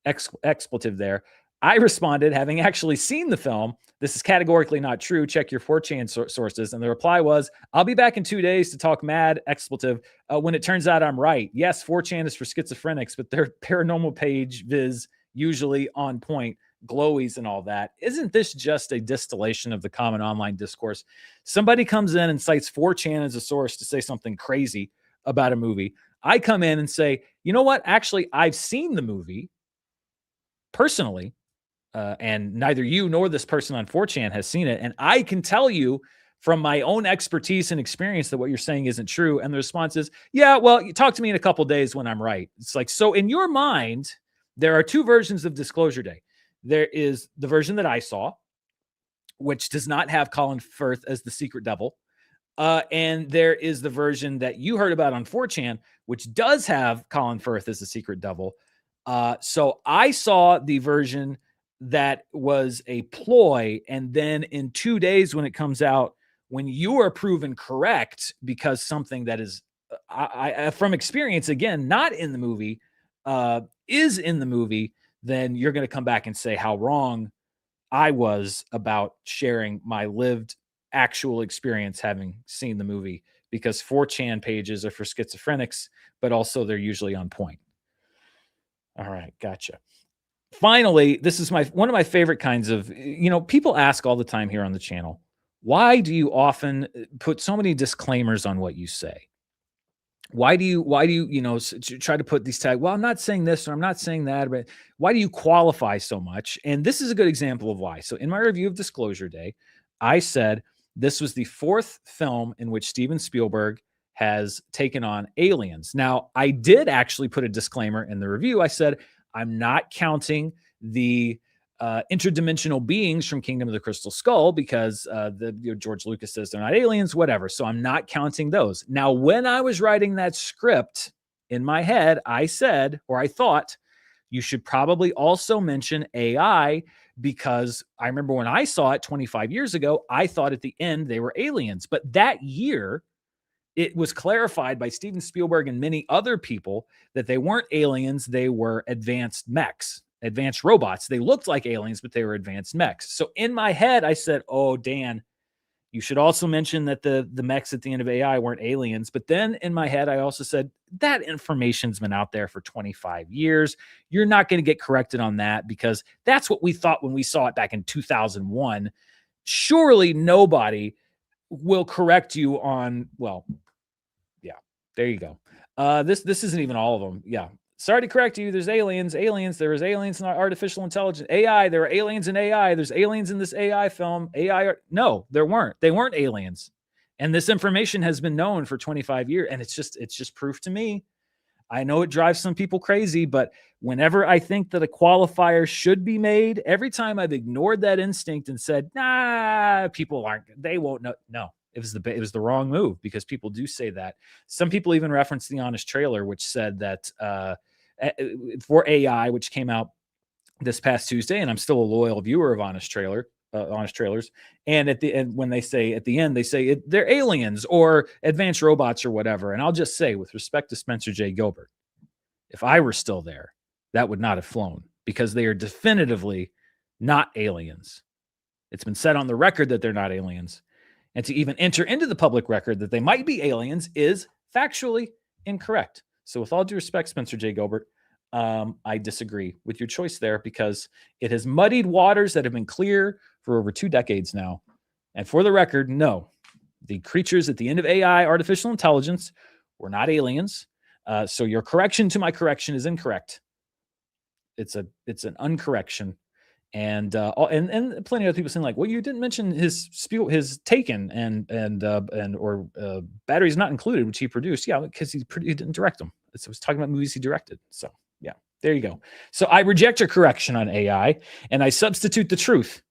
expletive there. I responded, having actually seen the film, this is categorically not true. Check your 4chan sources. And the reply was, I'll be back in 2 days to talk mad expletive when it turns out I'm right. Yes, 4chan is for schizophrenics, but their paranormal page viz usually on point, glowies and all that. Isn't this just a distillation of the common online discourse? Somebody comes in and cites 4chan as a source to say something crazy about a movie. I come in and say, you know what? Actually, I've seen the movie personally. And neither you nor this person on 4chan has seen it. And I can tell you from my own expertise and experience that what you're saying isn't true. And the response is, yeah, well, you talk to me in a couple days when I'm right. It's like, so in your mind, there are two versions of Disclosure Day. There is the version that I saw, which does not have Colin Firth as the secret devil. And there is the version that you heard about on 4chan, which does have Colin Firth as the secret devil. So I saw the version that was a ploy. And then in 2 days, when it comes out, when you are proven correct, because something that is, from experience, again, not in the movie, is in the movie, then you're going to come back and say how wrong I was about sharing my lived actual experience having seen the movie, because 4chan pages are for schizophrenics, but also they're usually on point. All right, gotcha. Finally, this is one of my favorite kinds of, people ask all the time here on the channel, why do you often put so many disclaimers on what you say? Why do you try to put these tags? Well, I'm not saying this or I'm not saying that, but why do you qualify so much? And this is a good example of why. So in my review of Disclosure Day, I said this was the fourth film in which Steven Spielberg has taken on aliens. Now, I did actually put a disclaimer in the review. I said, I'm not counting the interdimensional beings from Kingdom of the Crystal Skull, because George Lucas says they're not aliens, whatever. So I'm not counting those. Now, when I was writing that script in my head, I said, or I thought, you should probably also mention AI, because I remember when I saw it 25 years ago, I thought at the end they were aliens. But that year, it was clarified by Steven Spielberg and many other people that they weren't aliens. They were advanced mechs, advanced robots. They looked like aliens, but they were advanced mechs. So in my head, I said, oh, Dan, you should also mention that the mechs at the end of AI weren't aliens. But then in my head, I also said, that information's been out there for 25 years. You're not going to get corrected on that, because that's what we thought when we saw it back in 2001. Surely nobody will correct you on, well, yeah, there you go. This isn't even all of them. Yeah. Sorry to correct you. There's aliens. There was aliens in artificial intelligence. AI. There were aliens in AI. There's aliens in this AI film. No, there weren't. They weren't aliens. And this information has been known for 25 years. And it's just proof to me. I know it drives some people crazy, but whenever I think that a qualifier should be made, every time I've ignored that instinct and said, nah, they won't know. No, it was the wrong move, because people do say that. Some people even reference the Honest Trailer, which said that for AI, which came out this past Tuesday, and I'm still a loyal viewer of Honest Trailers. And at the end, when they say at the end, they say they're aliens or advanced robots or whatever. And I'll just say, with respect to Spencer J. Gilbert, if I were still there, that would not have flown, because they are definitively not aliens. It's been said on the record that they're not aliens. And to even enter into the public record that they might be aliens is factually incorrect. So with all due respect, Spencer J. Gilbert, I disagree with your choice there, because it has muddied waters that have been clear for over 2 decades now. And for the record, no, the creatures at the end of AI, artificial intelligence, were not aliens. So your correction to my correction is incorrect. It's an uncorrection. And plenty of people saying like, well, you didn't mention his Taken or Batteries Not Included, which he produced. Yeah, because he didn't direct them. So I was talking about movies he directed. So yeah, there you go. So I reject your correction on AI, and I substitute the truth,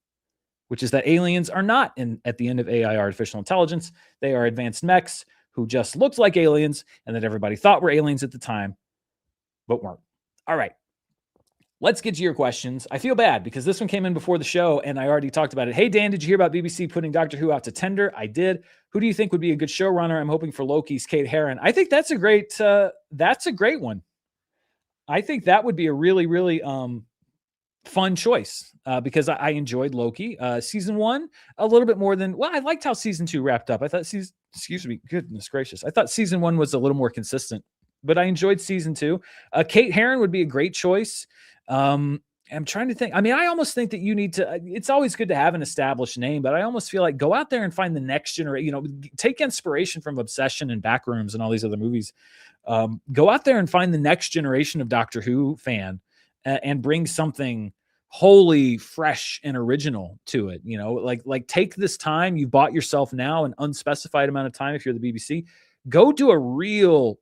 which is that aliens are not at the end of AI, artificial intelligence. They are advanced mechs who just looked like aliens, and that everybody thought were aliens at the time, but weren't. All right. Let's get to your questions. I feel bad because this one came in before the show and I already talked about it. Hey, Dan, did you hear about BBC putting Doctor Who out to tender? I did. Who do you think would be a good showrunner? I'm hoping for Loki's Kate Herron. I think that's a great one. I think that would be a really, really fun choice because I enjoyed Loki. Season 1 a little bit more than, well, I liked how season 2 wrapped up. I thought excuse me, goodness gracious, I thought season 1 was a little more consistent, but I enjoyed season 2. Kate Herron would be a great choice. I'm trying to think. I mean, I almost think that you need to. It's always good to have an established name, but I almost feel like go out there and find the next generation. Take inspiration from Obsession and Backrooms and all these other movies. Go out there and find the next generation of Doctor Who fan and bring something wholly fresh and original to it. Like take this time you bought yourself now, an unspecified amount of time. If you're the BBC, go do a real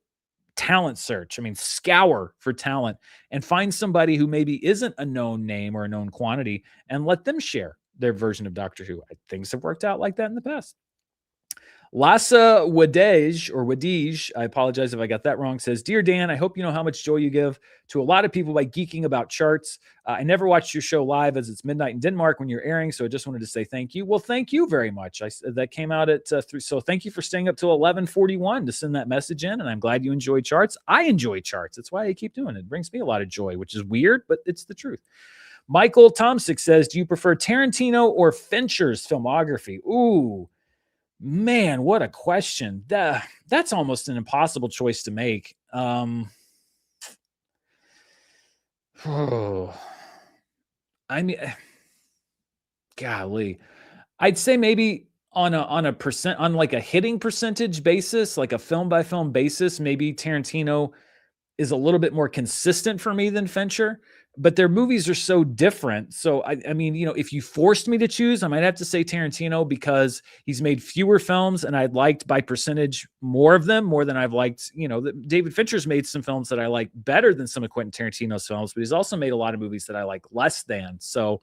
talent search. I mean, scour for talent and find somebody who maybe isn't a known name or a known quantity and let them share their version of Doctor Who. Things have worked out like that in the past. Lassa Wadej, I apologize if I got that wrong, says, Dear Dan, I hope you know how much joy you give to a lot of people by geeking about charts. I never watched your show live as it's midnight in Denmark when you're airing, so I just wanted to say thank you. Well, thank you very much. That came out at 3, so thank you for staying up till 11:41 to send that message in, and I'm glad you enjoy charts. I enjoy charts. That's why I keep doing it. It brings me a lot of joy, which is weird, but it's the truth. Michael Tomsick says, do you prefer Tarantino or Fincher's filmography? Ooh, man, what a question. That's almost an impossible choice to make. I mean, golly, I'd say maybe on like a hitting percentage basis, like a film by film basis, maybe Tarantino is a little bit more consistent for me than Fincher, but their movies are so different. So I mean, if you forced me to choose, I might have to say Tarantino because he's made fewer films and I'd liked by percentage more of them, more than I've liked. David Fincher's made some films that I like better than some of Quentin Tarantino's films, but he's also made a lot of movies that I like less than. So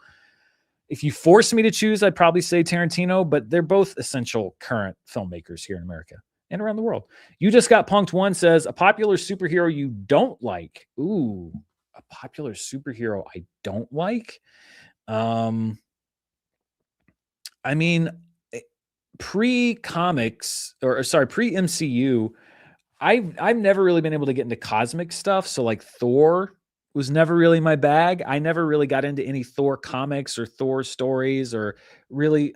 if you force me to choose, I'd probably say Tarantino, but they're both essential current filmmakers here in America and around the world. You Just Got Punked One says, a popular superhero you don't like. Ooh, a popular superhero I don't like. I mean, pre-comics pre-MCU, I've never really been able to get into cosmic stuff. So like Thor was never really my bag. I never really got into any Thor comics or Thor stories or really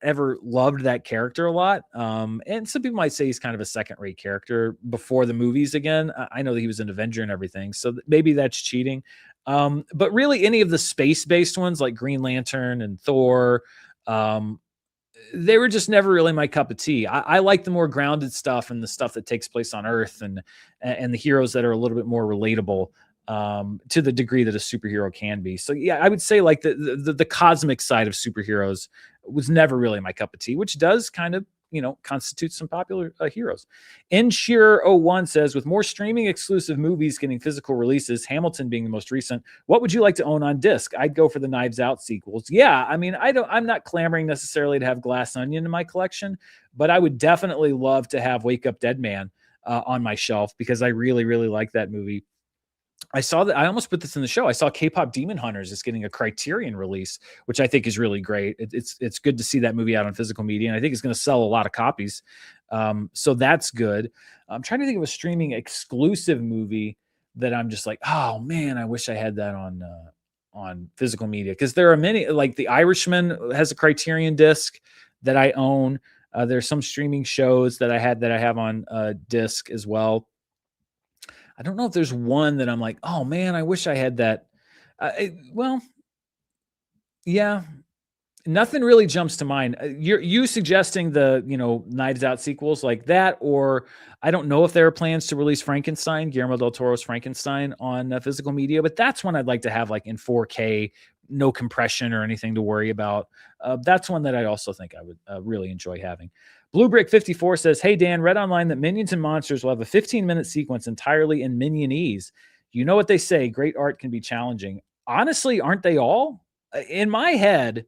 ever loved that character a lot. And some people might say he's kind of a second-rate character before the movies again. I know that he was an Avenger and everything, so maybe that's cheating. But really any of the space-based ones like Green Lantern and Thor, they were just never really my cup of tea. I like the more grounded stuff and the stuff that takes place on Earth and the heroes that are a little bit more relatable to the degree that a superhero can be. So yeah, I would say like the cosmic side of superheroes was never really my cup of tea, which does kind of, constitute some popular heroes. Ensure01 says, with more streaming exclusive movies getting physical releases, Hamilton being the most recent, what would you like to own on disc? I'd go for the Knives Out sequels. Yeah, I mean, I'm not clamoring necessarily to have Glass Onion in my collection, but I would definitely love to have Wake Up Dead Man on my shelf because I really, really like that movie. I saw that I almost put this in the show. I saw K-pop Demon Hunters is getting a Criterion release, which I think is really great. It's good to see that movie out on physical media, and I think it's going to sell a lot of copies. So that's good. I'm trying to think of a streaming exclusive movie that I'm just like, oh man, I wish I had that on physical media, because there are many. Like The Irishman has a Criterion disc that I own. There's some streaming shows that I have on disc as well. I don't know if there's one that I'm like, oh man, I wish I had that. Well, yeah, nothing really jumps to mind. You suggesting the Knives Out sequels like that, or I don't know if there are plans to release Frankenstein, Guillermo del Toro's Frankenstein on physical media, but that's one I'd like to have like in 4K, no compression or anything to worry about. That's one that I also think I would really enjoy having. Blue Brick 54 says, hey, Dan, read online that Minions and Monsters will have a 15-minute sequence entirely in Minionese. You know what they say, great art can be challenging. Honestly, aren't they all? In my head,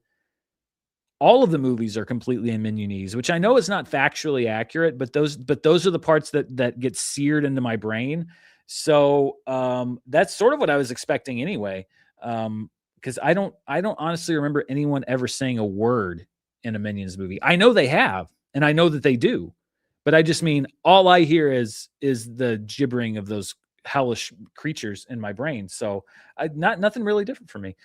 all of the movies are completely in Minionese, which I know is not factually accurate, but those are the parts that get seared into my brain. So that's sort of what I was expecting anyway. Because I don't honestly remember anyone ever saying a word in a Minions movie. I know they have, and I know that they do, but I just mean all I hear is the gibbering of those hellish creatures in my brain. So nothing really different for me.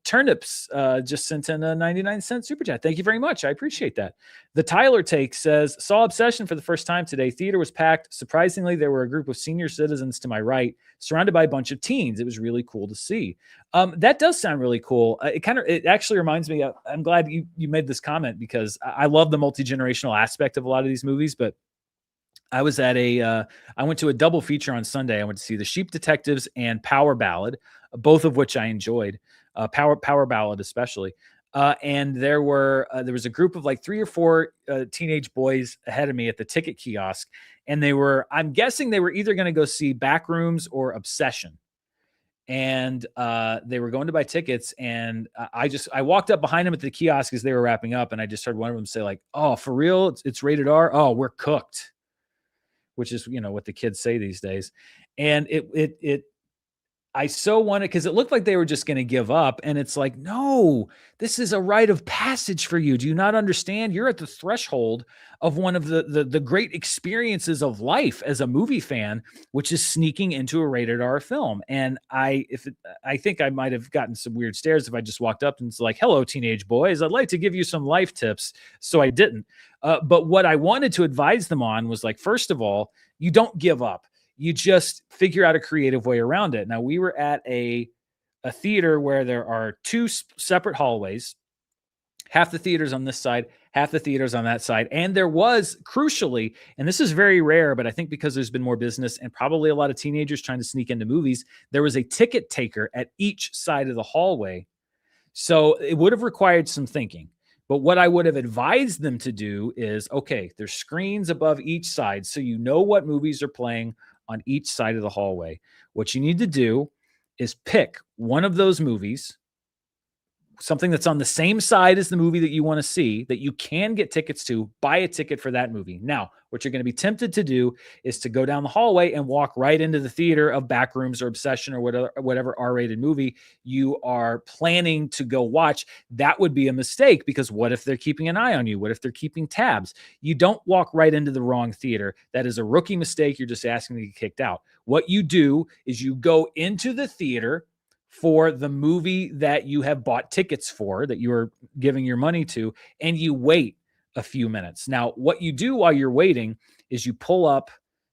Turnips just sent in a 99-cent super chat. Thank you very much. I appreciate that. The Tyler take says, saw Obsession for the first time today. Theater was packed. Surprisingly, there were a group of senior citizens to my right, surrounded by a bunch of teens. It was really cool to see. That does sound really cool. It actually reminds me I'm glad you made this comment, because I love the multi-generational aspect of a lot of these movies, but I was at I went to a double feature on Sunday. I went to see The Sheep Detectives and Power Ballad, both of which I enjoyed. Power Ballad especially. And there was a group of like 3 or 4 teenage boys ahead of me at the ticket kiosk, and I'm guessing they were either going to go see Backrooms or Obsession. And they were going to buy tickets, and I walked up behind them at the kiosk as they were wrapping up, and I just heard one of them say like, "Oh, for real? It's rated R? Oh, we're cooked." Which is, what the kids say these days. And I so wanted, because it looked like they were just going to give up. And it's like, no, this is a rite of passage for you. Do you not understand? You're at the threshold of one of the great experiences of life as a movie fan, which is sneaking into a rated R film. And I think I might have gotten some weird stares if I just walked up and was like, "Hello, teenage boys, I'd like to give you some life tips." So I didn't. But what I wanted to advise them on was like, first of all, you don't give up. You just figure out a creative way around it. Now, we were at a theater where there are 2 separate hallways. Half the theater's on this side, half the theater's on that side. And there was, crucially, and this is very rare, but I think because there's been more business and probably a lot of teenagers trying to sneak into movies, there was a ticket taker at each side of the hallway. So it would have required some thinking. But what I would have advised them to do is, okay, there's screens above each side, so you know what movies are playing on each side of the hallway. What you need to do is pick one of those movies, something that's on the same side as the movie that you want to see, that you can get tickets to. Buy a ticket for that movie. Now, what you're going to be tempted to do is to go down the hallway and walk right into the theater of Backrooms or Obsession or whatever R-rated movie you are planning to go watch. That would be a mistake, because what if they're keeping an eye on you? What if they're keeping tabs? You don't walk right into the wrong theater. That is a rookie mistake. You're just asking to get kicked out. What you do is you go into the theater for the movie that you have bought tickets for, that you are giving your money to, and you wait a few minutes. Now, what you do while you're waiting is you pull up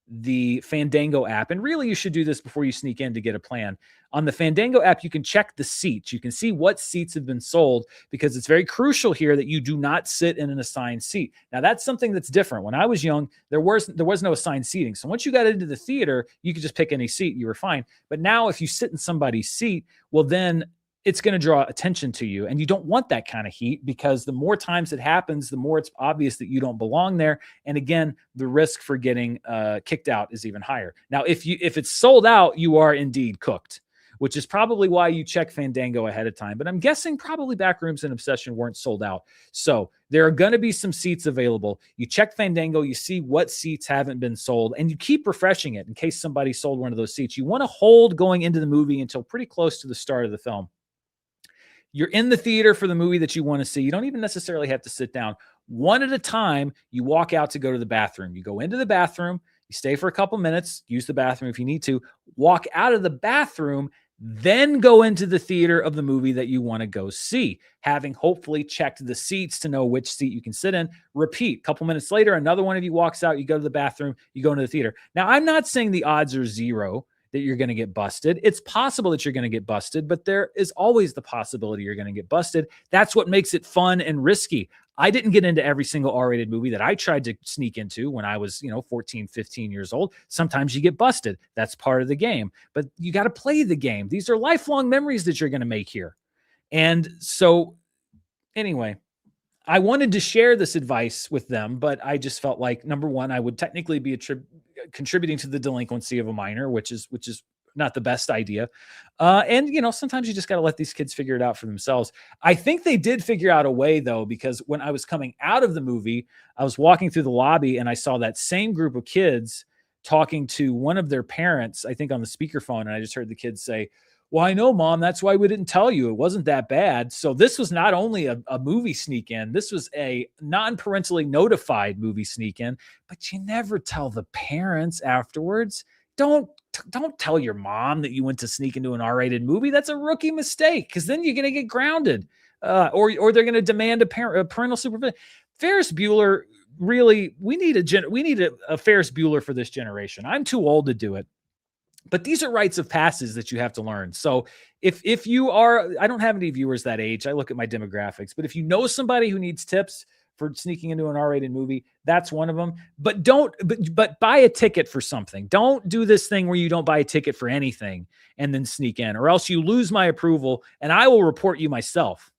the Fandango app, and really you should do this before you sneak in to get a plan. On the Fandango app, you can check the seats. You can see what seats have been sold, because it's very crucial here that you do not sit in an assigned seat. Now, that's something that's different. When I was young, there was no assigned seating. So once you got into the theater, you could just pick any seat. You were fine. But now if you sit in somebody's seat, well, then it's going to draw attention to you. And you don't want that kind of heat, because the more times it happens, the more it's obvious that you don't belong there. And again, the risk for getting kicked out is even higher. Now, if it's sold out, you are indeed cooked, which is probably why you check Fandango ahead of time. But I'm guessing probably Backrooms and Obsession weren't sold out. So there are going to be some seats available. You check Fandango, you see what seats haven't been sold, and you keep refreshing it in case somebody sold one of those seats. You want to hold going into the movie until pretty close to the start of the film. You're in the theater for the movie that you want to see. You don't even necessarily have to sit down. One at a time, you walk out to go to the bathroom. You go into the bathroom, you stay for a couple minutes, use the bathroom if you need to, walk out of the bathroom, then go into the theater of the movie that you want to go see, having hopefully checked the seats to know which seat you can sit in. Repeat. A couple minutes later, another one of you walks out, you go to the bathroom, you go into the theater. Now, I'm not saying the odds are zero that you're going to get busted. It's possible that you're going to get busted, but there is always the possibility you're going to get busted. That's what makes it fun and risky. I didn't get into every single R-rated movie that I tried to sneak into when I was, 14, 15 years old. Sometimes you get busted. That's part of the game, but you got to play the game. These are lifelong memories that you're going to make here. And so anyway, I wanted to share this advice with them, but I just felt like, number one, I would technically be contributing to the delinquency of a minor, which is not the best idea. And sometimes you just got to let these kids figure it out for themselves. I think they did figure out a way, though, because when I was coming out of the movie, I was walking through the lobby and I saw that same group of kids talking to one of their parents, I think on the speakerphone. And I just heard the kids say, "Well, I know, Mom, that's why we didn't tell you. It wasn't that bad." So this was not only a movie sneak in, this was a non-parentally notified movie sneak in, but you never tell the parents afterwards. don't tell your mom that you went to sneak into an R-rated movie. That's a rookie mistake, because then you're going to get grounded, or they're going to demand a parental supervision. Ferris Bueller, really, we need a Ferris Bueller for this generation. I'm too old to do it, but these are rites of passage that you have to learn. So if you are, I don't have any viewers that age. I look at my demographics, but if you know somebody who needs tips for sneaking into an R-rated movie, that's one of them. But but buy a ticket for something. Don't do this thing where you don't buy a ticket for anything and then sneak in, or else you lose my approval and I will report you myself.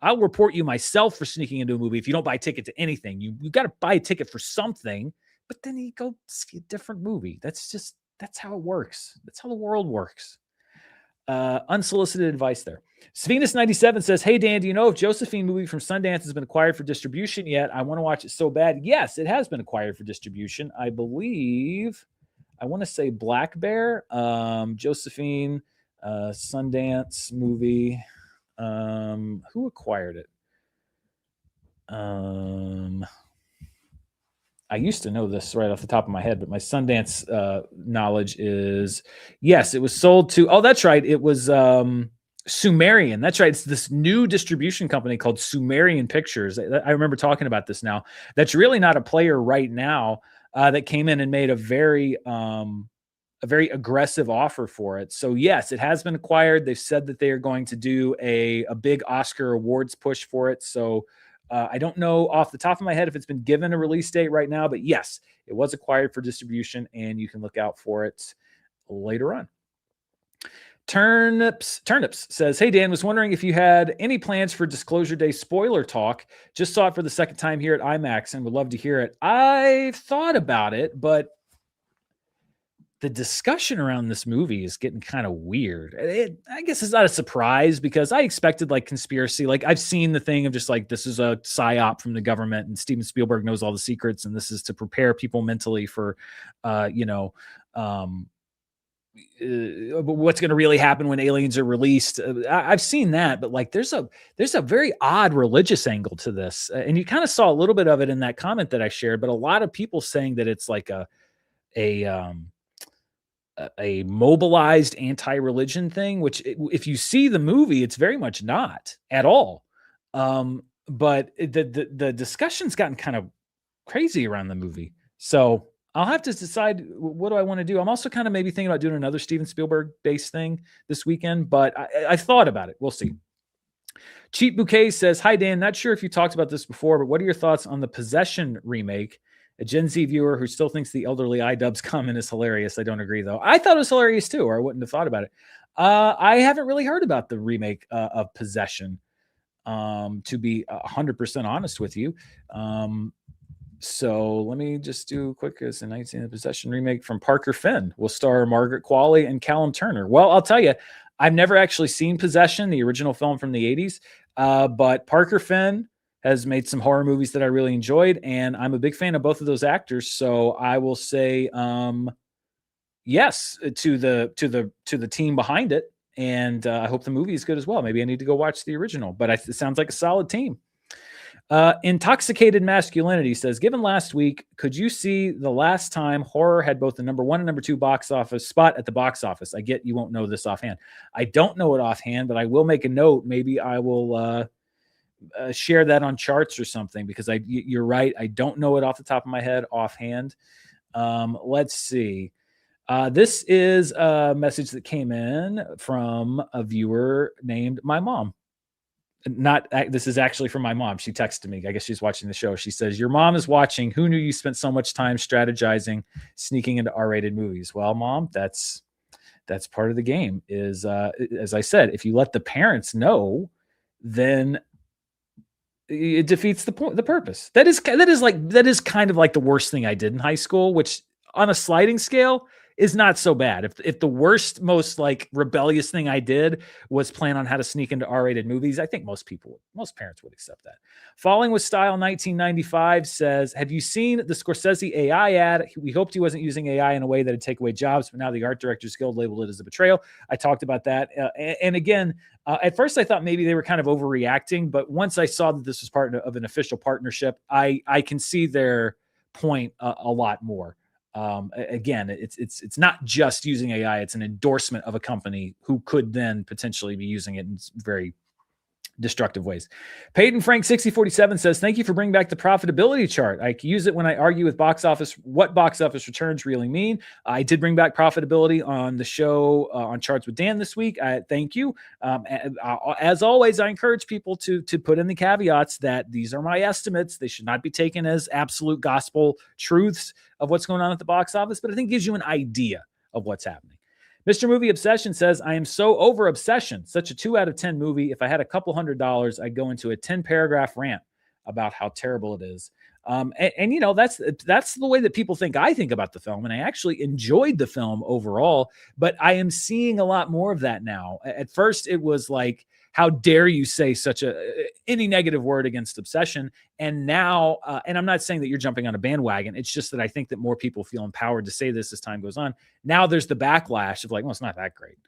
I'll report you myself for sneaking into a movie if you don't buy a ticket to anything. You got to buy a ticket for something, but then you go see a different movie. That's how it works. That's how the world works. Unsolicited advice there. Svenus97 says, hey, Dan, do you know if Josephine movie from Sundance has been acquired for distribution yet? I want to watch it so bad. Yes, it has been acquired for distribution. I believe, I want to say Black Bear, Josephine, Sundance movie. Who acquired it? I used to know this right off the top of my head, but my Sundance knowledge is, yes, it was sold to, oh, that's right. It was Sumerian. That's right. It's this new distribution company called Sumerian Pictures. I remember talking about this now. That's really not a player right now that came in and made a very aggressive offer for it. So yes, it has been acquired. They've said that they are going to do a big Oscar awards push for it. So I don't know off the top of my head if it's been given a release date right now, but yes, it was acquired for distribution and you can look out for it later on. Turnips says, hey, Dan, was wondering if you had any plans for Disclosure Day spoiler talk. Just saw it for the second time here at IMAX and would love to hear it. I've thought about it, but the discussion around this movie is getting kind of weird. I guess it's not a surprise because I expected like conspiracy. Like I've seen the thing of just like, this is a psyop from the government and Steven Spielberg knows all the secrets. And this is to prepare people mentally for, what's going to really happen when aliens are released. I've seen that, but like, there's a very odd religious angle to this. And you kind of saw a little bit of it in that comment that I shared, but a lot of people saying that it's like a mobilized anti-religion thing, which if you see the movie, it's very much not at all. But the discussion's gotten kind of crazy around the movie. So I'll have to decide what do I want to do. I'm also kind of maybe thinking about doing another Steven Spielberg based thing this weekend, but I've thought about it. We'll see. Cheap Bouquet says, hi, Dan, not sure if you talked about this before, but what are your thoughts on the Possession remake? A Gen Z viewer who still thinks the elderly iDubbbz comment is hilarious. I don't agree, though. I thought it was hilarious, too, or I wouldn't have thought about it. I haven't really heard about the remake of Possession, to be 100% honest with you. So let me just do quick as a 19 Possession remake from Parker Finn. Will star Margaret Qualley and Callum Turner. Well, I'll tell you, I've never actually seen Possession, the original film from the 80s, but Parker Finn has made some horror movies that I really enjoyed, and I'm a big fan of both of those actors. So I will say yes to the team behind it, and I hope the movie is good as well. Maybe I need to go watch the original, but it sounds like a solid team. Intoxicated Masculinity says, given last week, could you see the last time horror had both the number 1 and number 2 box office spot at the box office? I get you won't know this offhand. I don't know it offhand, but I will make a note. Maybe I will share that on charts or something, because you're right. I don't know it off the top of my head offhand. Let's see. This is a message that came in from a viewer named My Mom. This is actually from my mom. She texted me. I guess she's watching the show. She says, your mom is watching. Who knew you spent so much time strategizing, sneaking into R-rated movies? Well, Mom, that's part of the game is, as I said, if you let the parents know, then it defeats the purpose. That is kind of like the worst thing I did in high school, which on a sliding scale is not so bad. If the worst, most like rebellious thing I did was plan on how to sneak into R-rated movies, I think most parents would accept that. Falling with Style 1995 says, have you seen the Scorsese AI ad? We hoped he wasn't using AI in a way that would take away jobs, but now the Art Directors Guild labeled it as a betrayal. I talked about that. And again, at first I thought maybe they were kind of overreacting, but once I saw that this was part of an official partnership, I can see their point a lot more. Again, it's not just using AI; it's an endorsement of a company who could then potentially be using it in very destructive ways. Peyton Frank 6047 says, "Thank you for bringing back the profitability chart. I use it when I argue with what box office returns really mean. I did bring back profitability on the show on Charts with Dan this week. Thank you. As always, I encourage people to put in the caveats that these are my estimates. They should not be taken as absolute gospel truths of what's going on at the box office, but I think it gives you an idea of what's happening." Mr. Movie Obsession says, "I am so over Obsession. Such a 2 out of 10 movie. If I had a couple $100, I'd go into a 10-paragraph rant about how terrible it is." You know, that's the way that people think I think about the film. And I actually enjoyed the film overall, but I am seeing a lot more of that now. At first, it was like, how dare you say such any negative word against Obsession? And now, and I'm not saying that you're jumping on a bandwagon. It's just that I think that more people feel empowered to say this as time goes on. Now there's the backlash of like, well, it's not that great,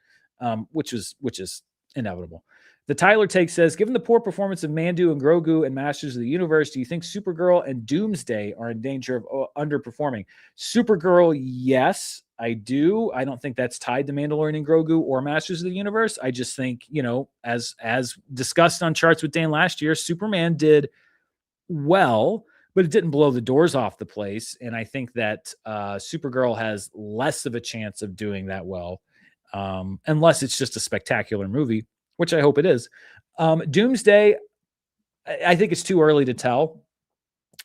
which is inevitable. The Tyler Take says, "Given the poor performance of Mandu and Grogu and Masters of the Universe, do you think Supergirl and Doomsday are in danger of underperforming?" Supergirl, yes, I do. I don't think that's tied to Mandalorian and Grogu or Masters of the Universe. I just think, you know, as discussed on Charts with Dan last year, Superman did well, but it didn't blow the doors off the place. And I think that Supergirl has less of a chance of doing that well, unless it's just a spectacular movie, which I hope it is. Doomsday, I think it's too early to tell.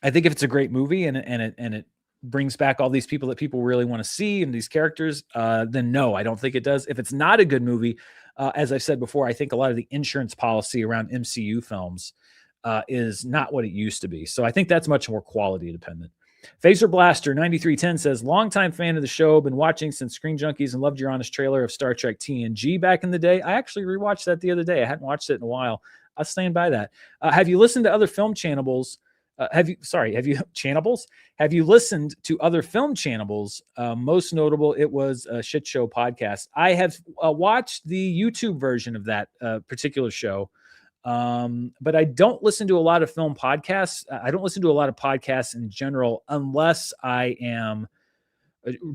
I think if it's a great movie and it brings back all these people that people really want to see and these characters, then no, I don't think it does. If it's not a good movie, as I've said before, I think a lot of the insurance policy around MCU films is not what it used to be. So I think that's much more quality dependent. Phaser Blaster 9310 says, "Longtime fan of the show, been watching since Screen Junkies and loved your honest trailer of Star Trek TNG back in the day. I actually rewatched that the other day. I hadn't watched it in a while. I'll stand by that. Have you listened to other film channels? Have you channels? Have you listened to other film channels? Most notable, it was a Shit Show podcast. I have watched the YouTube version of that particular show. But I don't listen to a lot of film podcasts. I don't listen to a lot of podcasts in general, unless I am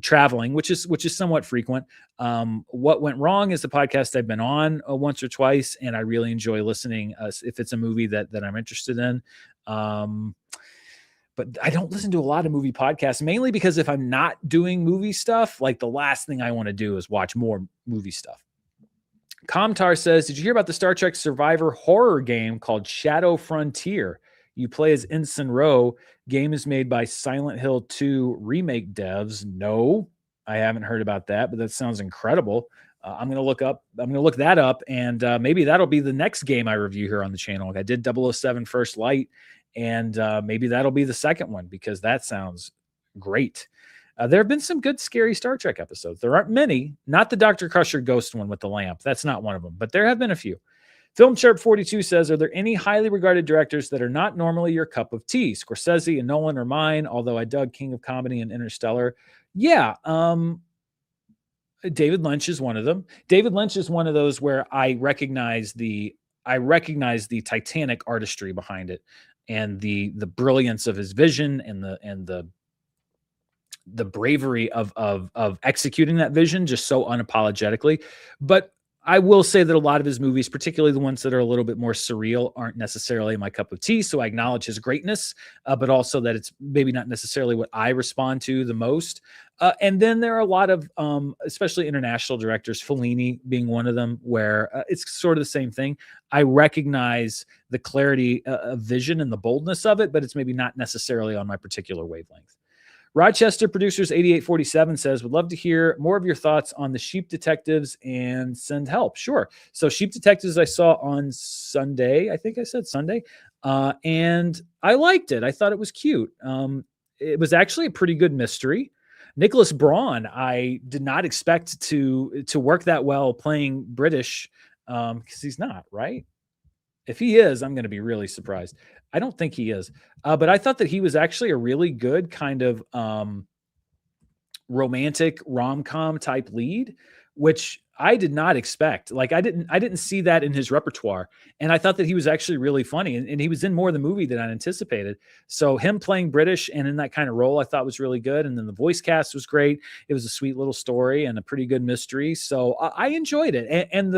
traveling, which is somewhat frequent. What Went Wrong is the podcast I've been on once or twice, and I really enjoy listening if it's a movie that I'm interested in. But I don't listen to a lot of movie podcasts, mainly because if I'm not doing movie stuff, like the last thing I want to do is watch more movie stuff. Comtar says, "Did you hear about the Star Trek Survivor horror game called Shadow Frontier? You play as Ensign Rowe. Game is made by Silent Hill 2 remake devs." No, I haven't heard about that, but that sounds incredible. I'm going to look that up, and maybe that'll be the next game I review here on the channel. I did 007 First Light, and maybe that'll be the second one, because that sounds great. There have been some good, scary Star Trek episodes. There aren't many, not the Dr. Crusher ghost one with the lamp. That's not one of them, but there have been a few. Film Sharp 42 says, "Are there any highly regarded directors that are not normally your cup of tea? Scorsese and Nolan are mine, although I dug King of Comedy and Interstellar." Yeah, David Lynch is one of them. David Lynch is one of those where I recognize the Titanic artistry behind it, and the brilliance of his vision, and the bravery of executing that vision just so unapologetically. But I will say that a lot of his movies, particularly the ones that are a little bit more surreal, aren't necessarily my cup of tea. So I acknowledge his greatness, but also that it's maybe not necessarily what I respond to the most. And then there are a lot of, especially international directors, Fellini being one of them, where it's sort of the same thing. I recognize the clarity of vision and the boldness of it, but it's maybe not necessarily on my particular wavelength. Rochester Producers 8847 says, "Would love to hear more of your thoughts on the Sheep Detectives and Send Help." Sure. So Sheep Detectives I saw on Sunday. I think I said Sunday. And I liked it. I thought it was cute. It was actually a pretty good mystery. Nicholas Braun, I did not expect to work that well playing British, because he's not, right? If he is, I'm going to be really surprised. I don't think he is. But I thought that he was actually a really good kind of romantic rom-com type lead, which I did not expect. Like, I didn't see that in his repertoire, and I thought that he was actually really funny, and he was in more of the movie than I anticipated. So him playing British and in that kind of role, I thought was really good. And then the voice cast was great. It was a sweet little story and a pretty good mystery. So I enjoyed it. And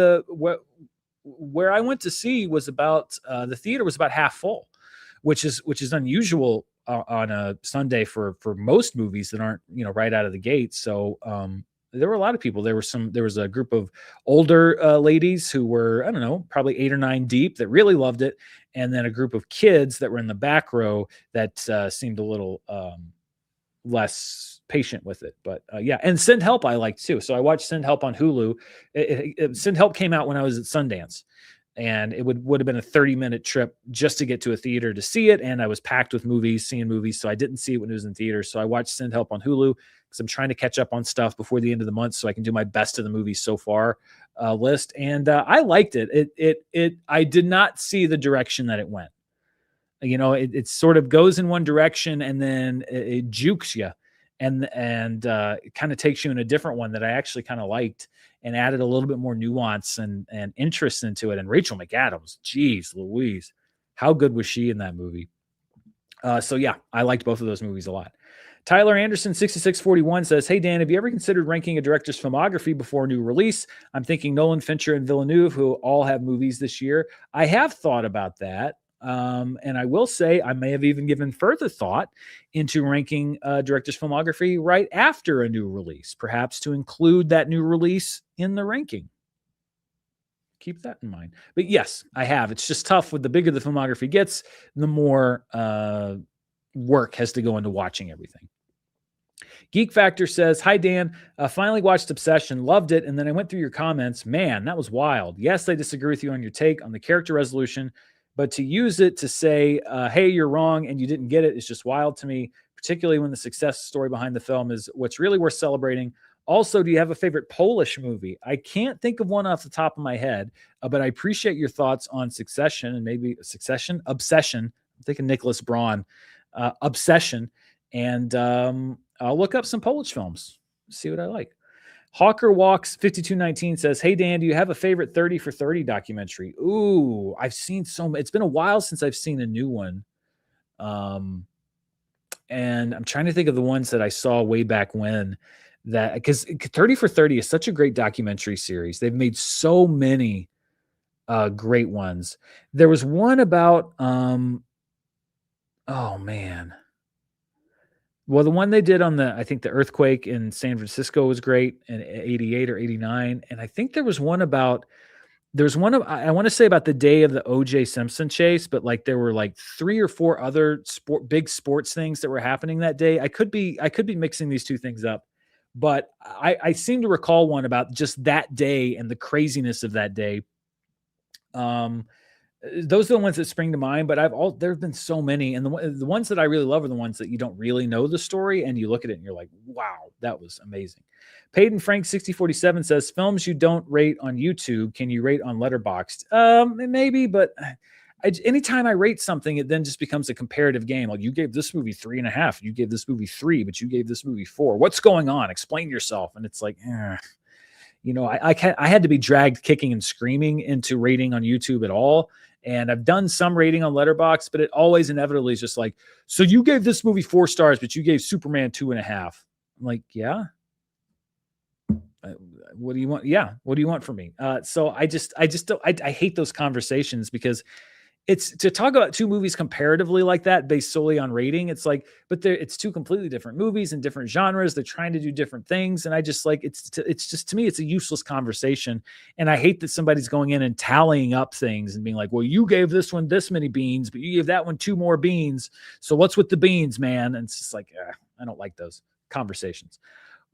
where I went to see was about the theater was about half full, which is unusual on a Sunday for most movies that aren't, right out of the gate. So there were a lot of people. There was a group of older ladies who were, I don't know, probably 8 or 9 deep, that really loved it, and then a group of kids that were in the back row that seemed a little less patient with it. But yeah, and Send Help I liked too. So I watched Send Help on Hulu. Send Help came out when I was at Sundance, and it would have been a 30-minute trip just to get to a theater to see it. And I was packed with seeing movies, so I didn't see it when it was in theaters. So I watched Send Help on Hulu because I'm trying to catch up on stuff before the end of the month, so I can do my best of the movies so far list. And I liked it. I did not see the direction that it went. It sort of goes in one direction, and then it jukes you, and it kind of takes you in a different one that I actually kind of liked, and added a little bit more nuance and interest into it. And Rachel McAdams, geez Louise, how good was she in that movie? So yeah, I liked both of those movies a lot. Tyler Anderson 6641 says, "Hey Dan, have you ever considered ranking a director's filmography before a new release? I'm thinking Nolan, Fincher, and Villeneuve, who all have movies this year. I have thought about that. And I will say I may have even given further thought into ranking director's filmography right after a new release, perhaps to include that new release in the ranking. Keep that in mind. But yes, I have. It's just tough. With the bigger the filmography gets, the more work has to go into watching everything. Geek Factor says, "Hi Dan, finally watched Obsession, loved it, and then I went through your comments. Man, that was wild. Yes, I disagree with you on your take on the character resolution, but to use it to say, hey, you're wrong and you didn't get it is just wild to me, particularly when the success story behind the film is what's really worth celebrating. Also, do you have a favorite Polish movie? I can't think of one off the top of my head, but I appreciate your thoughts on Succession and maybe Obsession. I'm thinking Nicholas Braun, Obsession, and I'll look up some Polish films, see what I like." Hawker Walks 5219 says, "Hey Dan, do you have a favorite 30 for 30 documentary?" Ooh, I've seen so many. It's been a while since I've seen a new one. And I'm trying to think of the ones that I saw way back when, that because 30 for 30 is such a great documentary series. They've made so many great ones. There was one about oh man. Well, the one they did on I think the earthquake in San Francisco was great in 88 or 89. And I think there was one I want to say about the day of the OJ Simpson chase, but like there were like 3 or 4 other big sports things that were happening that day. I could be mixing these two things up, but I seem to recall one about just that day and the craziness of that day. Those are the ones that spring to mind, but there have been so many. And the ones that I really love are the ones that you don't really know the story and you look at it and you're like, wow, that was amazing. Peyton Frank 6047 says, "Films you don't rate on YouTube, can you rate on Letterboxd?" Maybe, but anytime I rate something, it then just becomes a comparative game. Like, you gave this movie 3.5, you gave this movie 3, but you gave this movie 4. What's going on? Explain yourself. And it's like, I had to be dragged kicking and screaming into rating on YouTube at all. And I've done some rating on Letterboxd, but it always inevitably is just like, so you gave this movie 4 stars, but you gave Superman 2.5. I'm like, yeah. What do you want? Yeah. What do you want from me? So I hate those conversations, because it's to talk about 2 movies comparatively like that based solely on rating. It's like, but it's 2 completely different movies and different genres. They're trying to do different things. And I just like, it's just, to me, it's a useless conversation. And I hate that somebody's going in and tallying up things and being like, well, you gave this one this many beans, but you gave that one 2 more beans. So what's with the beans, man? And it's just like, I don't like those conversations.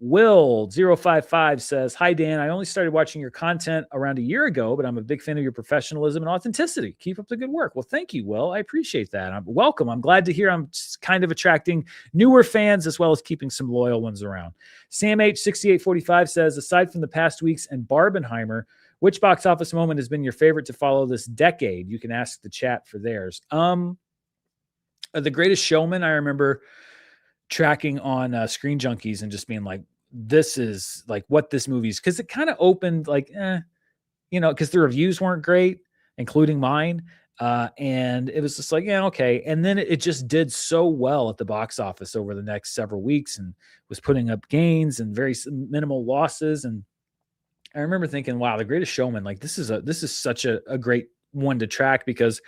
Will055 says, "Hi Dan, I only started watching your content around a year ago, but I'm a big fan of your professionalism and authenticity. Keep up the good work." Well, thank you, Will. I appreciate that. I'm welcome. I'm glad to hear I'm kind of attracting newer fans as well as keeping some loyal ones around. Sam H6845 says, "Aside from The Past Weeks and Barbenheimer, which box office moment has been your favorite to follow this decade?" You can ask the chat for theirs. The Greatest Showman, I remember tracking on Screen Junkies and just being like, this is like what this movie's, because it kind of opened like, because the reviews weren't great, including mine. And it was just like, yeah, okay. And then it just did so well at the box office over the next several weeks and was putting up gains and very minimal losses. And I remember thinking, wow, The Greatest Showman, like this is such a great one to track, because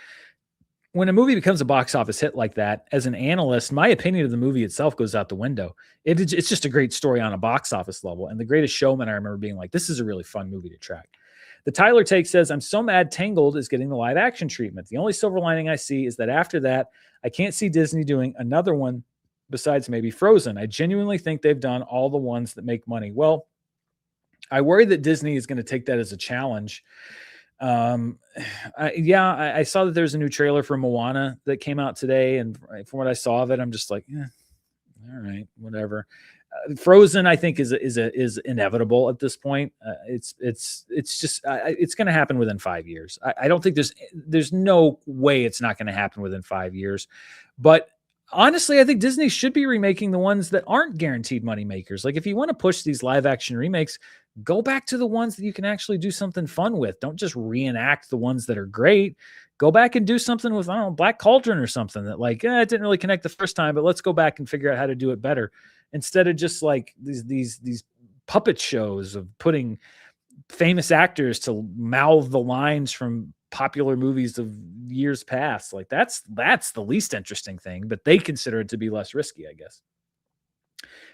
when a movie becomes a box office hit like that, as an analyst, my opinion of the movie itself goes out the window. It's just a great story on a box office level. And The Greatest Showman, I remember being like, this is a really fun movie to track. The Tyler Take says, I'm so mad Tangled is getting the live action treatment. The only silver lining I see is that after that, I can't see Disney doing another one besides maybe Frozen. I genuinely think they've done all the ones that make money. Well, I worry that Disney is going to take that as a challenge. I saw that there's a new trailer for Moana that came out today, and from what I saw of it, I'm just like, all right, whatever. Frozen, I think, is inevitable at this point. It's just it's going to happen within 5 years. I don't think there's no way it's not going to happen within 5 years. But honestly, I think Disney should be remaking the ones that aren't guaranteed money makers. Like if you want to push these live action remakes, go back to the ones that you can actually do something fun with. Don't just reenact the ones that are great. Go back and do something with, I don't know, Black Cauldron or something that like, it didn't really connect the first time, but let's go back and figure out how to do it better, instead of just like these puppet shows of putting famous actors to mouth the lines from popular movies of years past. Like that's the least interesting thing, but they consider it to be less risky, I guess.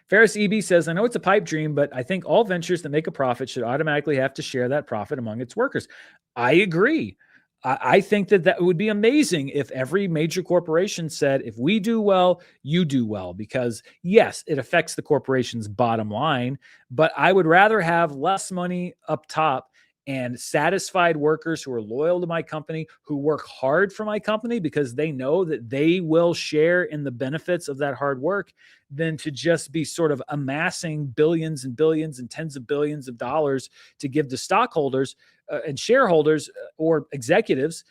Ferris EB says, I know it's a pipe dream, but I think all ventures that make a profit should automatically have to share that profit among its workers. I agree. I think that would be amazing if every major corporation said, if we do well, you do well, because yes, it affects the corporation's bottom line, but I would rather have less money up top and satisfied workers who are loyal to my company, who work hard for my company because they know that they will share in the benefits of that hard work, than to just be sort of amassing billions and billions and tens of billions of dollars to give to stockholders and shareholders or executives.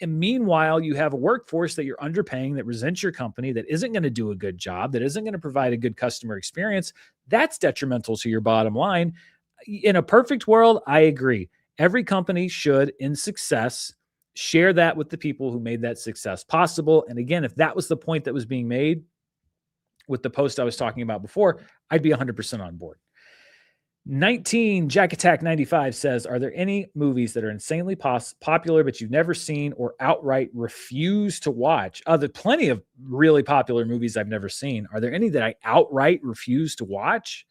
And meanwhile, you have a workforce that you're underpaying, that resents your company, that isn't going to do a good job, that isn't going to provide a good customer experience. That's detrimental to your bottom line. In a perfect world, I agree. Every company should, in success, share that with the people who made that success possible. And again, if that was the point that was being made with the post I was talking about before, I'd be 100% on board. 19 Jack Attack 95 says, are there any movies that are insanely popular but you've never seen or outright refuse to watch? There are plenty of really popular movies I've never seen. Are there any that I outright refuse to watch?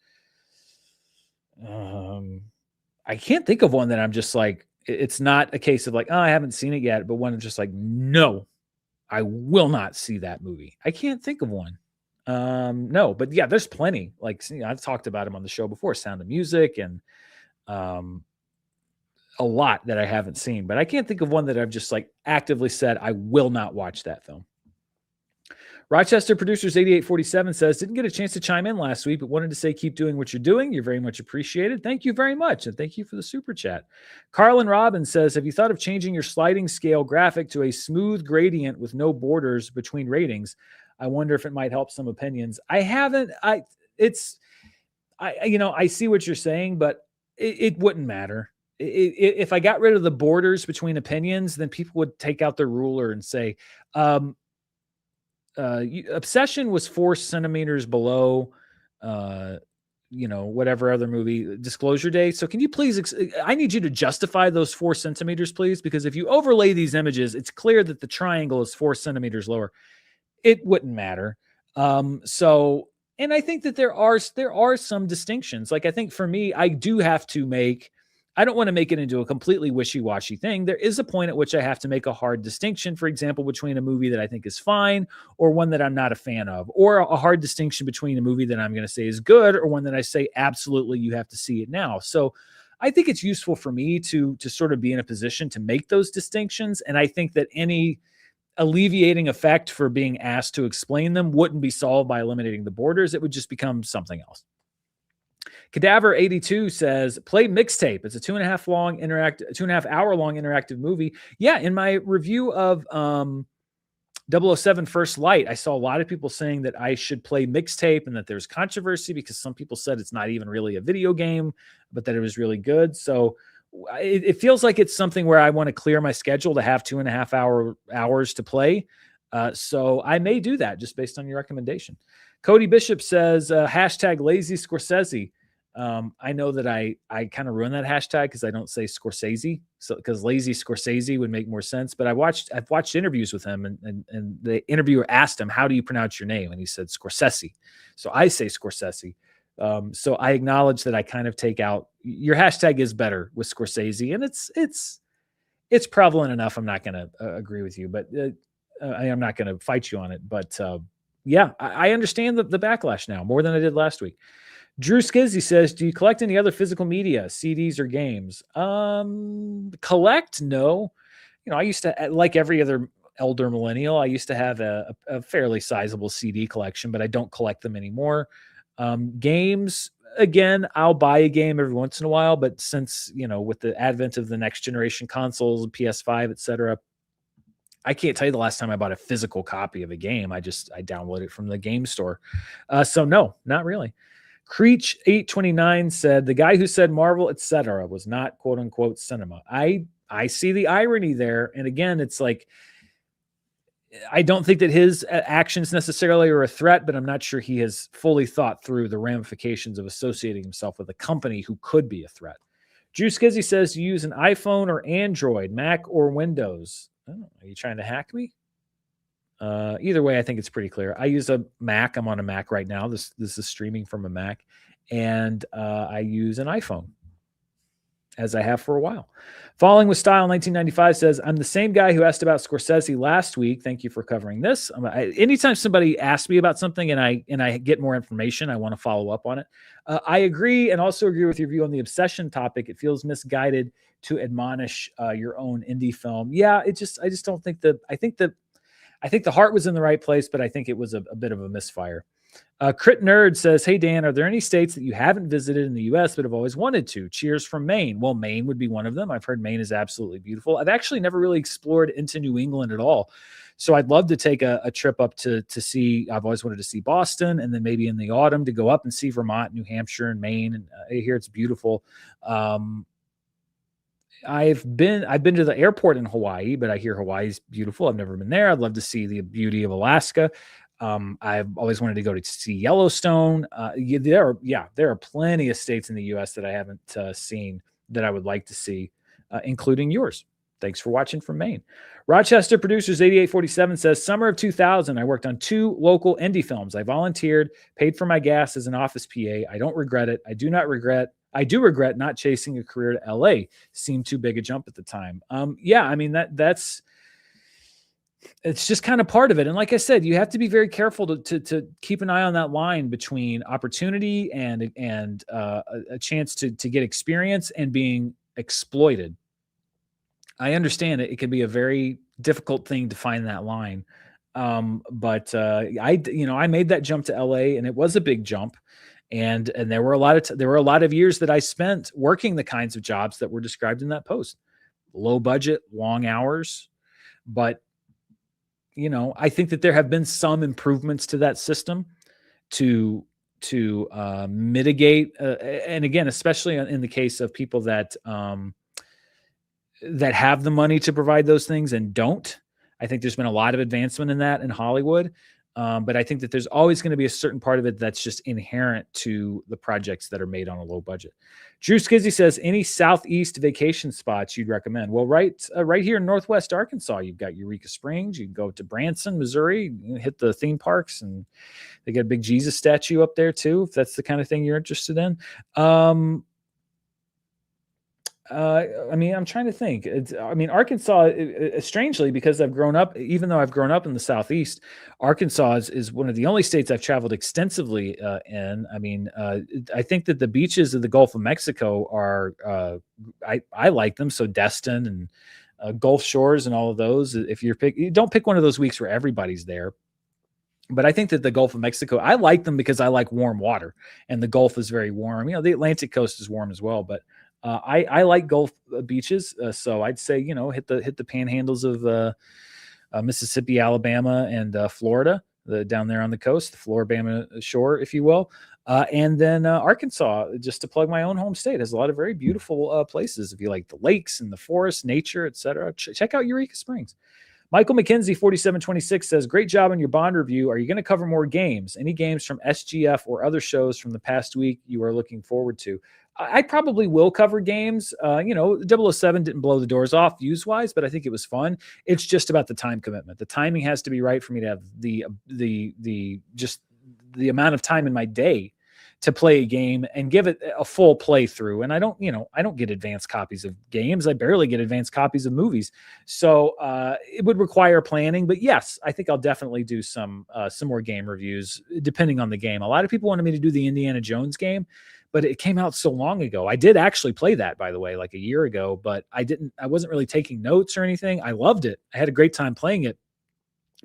I can't think of one that I'm just like, it's not a case of like, oh, I haven't seen it yet, but one that's just like, no, I will not see that movie. I can't think of one. No, but yeah, there's plenty. Like, I've talked about him on the show before, Sound of Music, and a lot that I haven't seen, but I can't think of one that I've just like actively said, I will not watch that film. Rochester Producers 8847 says, didn't get a chance to chime in last week, but wanted to say, keep doing what you're doing. You're very much appreciated. Thank you very much. And thank you for the super chat. Carlin Robbins says, have you thought of changing your sliding scale graphic to a smooth gradient with no borders between ratings? I wonder if it might help some opinions. I haven't, I see what you're saying, but it wouldn't matter. If I got rid of the borders between opinions, then people would take out their ruler and say, Obsession was 4 centimeters below, whatever other movie, Disclosure Day. So can you please, I need you to justify those 4 centimeters, please, because if you overlay these images, it's clear that the triangle is 4 centimeters lower. It wouldn't matter. And I think that there are some distinctions. Like, I think for me, I don't want to make it into a completely wishy-washy thing. There is a point at which I have to make a hard distinction, for example, between a movie that I think is fine or one that I'm not a fan of, or a hard distinction between a movie that I'm going to say is good or one that I say, absolutely, you have to see it now. So I think it's useful for me to sort of be in a position to make those distinctions. And I think that any alleviating effect for being asked to explain them wouldn't be solved by eliminating the borders. It would just become something else. Cadaver 82 says, play Mixtape. It's a 2.5 hour long interactive movie. Yeah. In my review of 007 First Light. I saw a lot of people saying that I should play mixtape and that there's controversy because some people said it's not even really a video game, but that it was really good. So it feels like it's something where I want to clear my schedule to have 2.5 hours to play. So I may do that just based on your recommendation. Cody Bishop says, hashtag lazy Scorsese. I know that I kind of ruined that hashtag because I don't say Scorsese, so because lazy Scorsese would make more sense. But I've watched interviews with him, and the interviewer asked him, "How do you pronounce your name?" And he said Scorsese. So I say Scorsese. So I acknowledge that I kind of take out your hashtag is better with Scorsese, and it's prevalent enough. I'm not going to agree with you, but I'm not going to fight you on it. But yeah, I understand the backlash now more than I did last week. Drew Skizzy says, do you collect any other physical media, CDs or games? Collect? No. I used to, like every other elder millennial, I used to have a fairly sizable CD collection, but I don't collect them anymore. Games, again, I'll buy a game every once in a while, but since, with the advent of the next generation consoles, PS5, etc., I can't tell you the last time I bought a physical copy of a game. I download it from the game store. So no, not really. Creech 829 said the guy who said Marvel, etc., was not quote unquote cinema. I see the irony there. And again, it's like, I don't think that his actions necessarily are a threat, but I'm not sure he has fully thought through the ramifications of associating himself with a company who could be a threat. Drew Skizzy says, you use an iPhone or Android, Mac or Windows. Oh, are you trying to hack me? Either way, I think it's pretty clear. I use a Mac. I'm on a Mac right now. This is streaming from a Mac. And I use an iPhone, as I have for a while. Falling with Style 1995 says, I'm the same guy who asked about Scorsese last week. Thank you for covering this. Anytime somebody asks me about something and I get more information, I want to follow up on it. I agree, and also agree with your view on the obsession topic. It feels misguided to admonish your own indie film. Yeah, I just don't think that. I think the heart was in the right place, but I think it was a bit of a misfire. Crit Nerd says, hey, Dan, are there any states that you haven't visited in the U.S. but have always wanted to? Cheers from Maine. Well, Maine would be one of them. I've heard Maine is absolutely beautiful. I've actually never really explored into New England at all. So I'd love to take a trip up to see. I've always wanted to see Boston, and then maybe in the autumn to go up and see Vermont, New Hampshire, and Maine. And I hear it's beautiful. I've been to the airport in Hawaii, but I hear Hawaii's beautiful. I've never been there. I'd love to see the beauty of Alaska. I've always wanted to go to see Yellowstone. There are plenty of states in the U.S. that I haven't seen that I would like to see, including yours. Thanks for watching from Maine. Rochester Producers 8847 says, summer of 2000, I worked on 2 local indie films. I volunteered, paid for my gas as an office PA. I don't regret it. I do regret not chasing a career to LA. Seemed too big a jump at the time. That's it's just kind of part of it. And like I said, you have to be very careful to keep an eye on that line between opportunity and a chance to get experience and being exploited. I understand it. It can be a very difficult thing to find that line. But I made that jump to LA, and it was a big jump. And there were a lot of years that I spent working the kinds of jobs that were described in that post. Low budget, long hours. But, I think that there have been some improvements to that system to mitigate. And again, especially in the case of people that have the money to provide those things and don't. I think there's been a lot of advancement in that in Hollywood. But I think that there's always going to be a certain part of it that's just inherent to the projects that are made on a low budget. Drew Skizzy says, any Southeast vacation spots you'd recommend? Well, right here in Northwest Arkansas, you've got Eureka Springs. You can go to Branson, Missouri, hit the theme parks, and they got a big Jesus statue up there too, if that's the kind of thing you're interested in. I'm trying to think. Arkansas, strangely, because I've grown up, even though I've grown up in the Southeast, Arkansas is one of the only states I've traveled extensively in. I think that the beaches of the Gulf of Mexico are, I like them. So Destin and Gulf Shores and all of those. If you don't pick one of those weeks where everybody's there. But I think that the Gulf of Mexico, I like them because I like warm water, and the Gulf is very warm. The Atlantic coast is warm as well, but I like Gulf beaches, so I'd say hit the panhandles Mississippi, Alabama, and Florida, down there on the coast, the Floribama shore, if you will. And then Arkansas, just to plug my own home state, has a lot of very beautiful places. If you like the lakes and the forest, nature, etc., check out Eureka Springs. Michael McKenzie, 4726 says, great job on your Bond review. Are you going to cover more games? Any games from SGF or other shows from the past week you are looking forward to? I probably will cover games. 007 didn't blow the doors off views-wise, but I think it was fun. It's just about the time commitment. The timing has to be right for me to have the amount of time in my day to play a game and give it a full playthrough. And I don't get advanced copies of games. I barely get advanced copies of movies. So it would require planning, but yes, I think I'll definitely do some more game reviews depending on the game. A lot of people wanted me to do the Indiana Jones game, but it came out so long ago. I did actually play that, by the way, like a year ago, but I wasn't really taking notes or anything. I loved it. I had a great time playing it,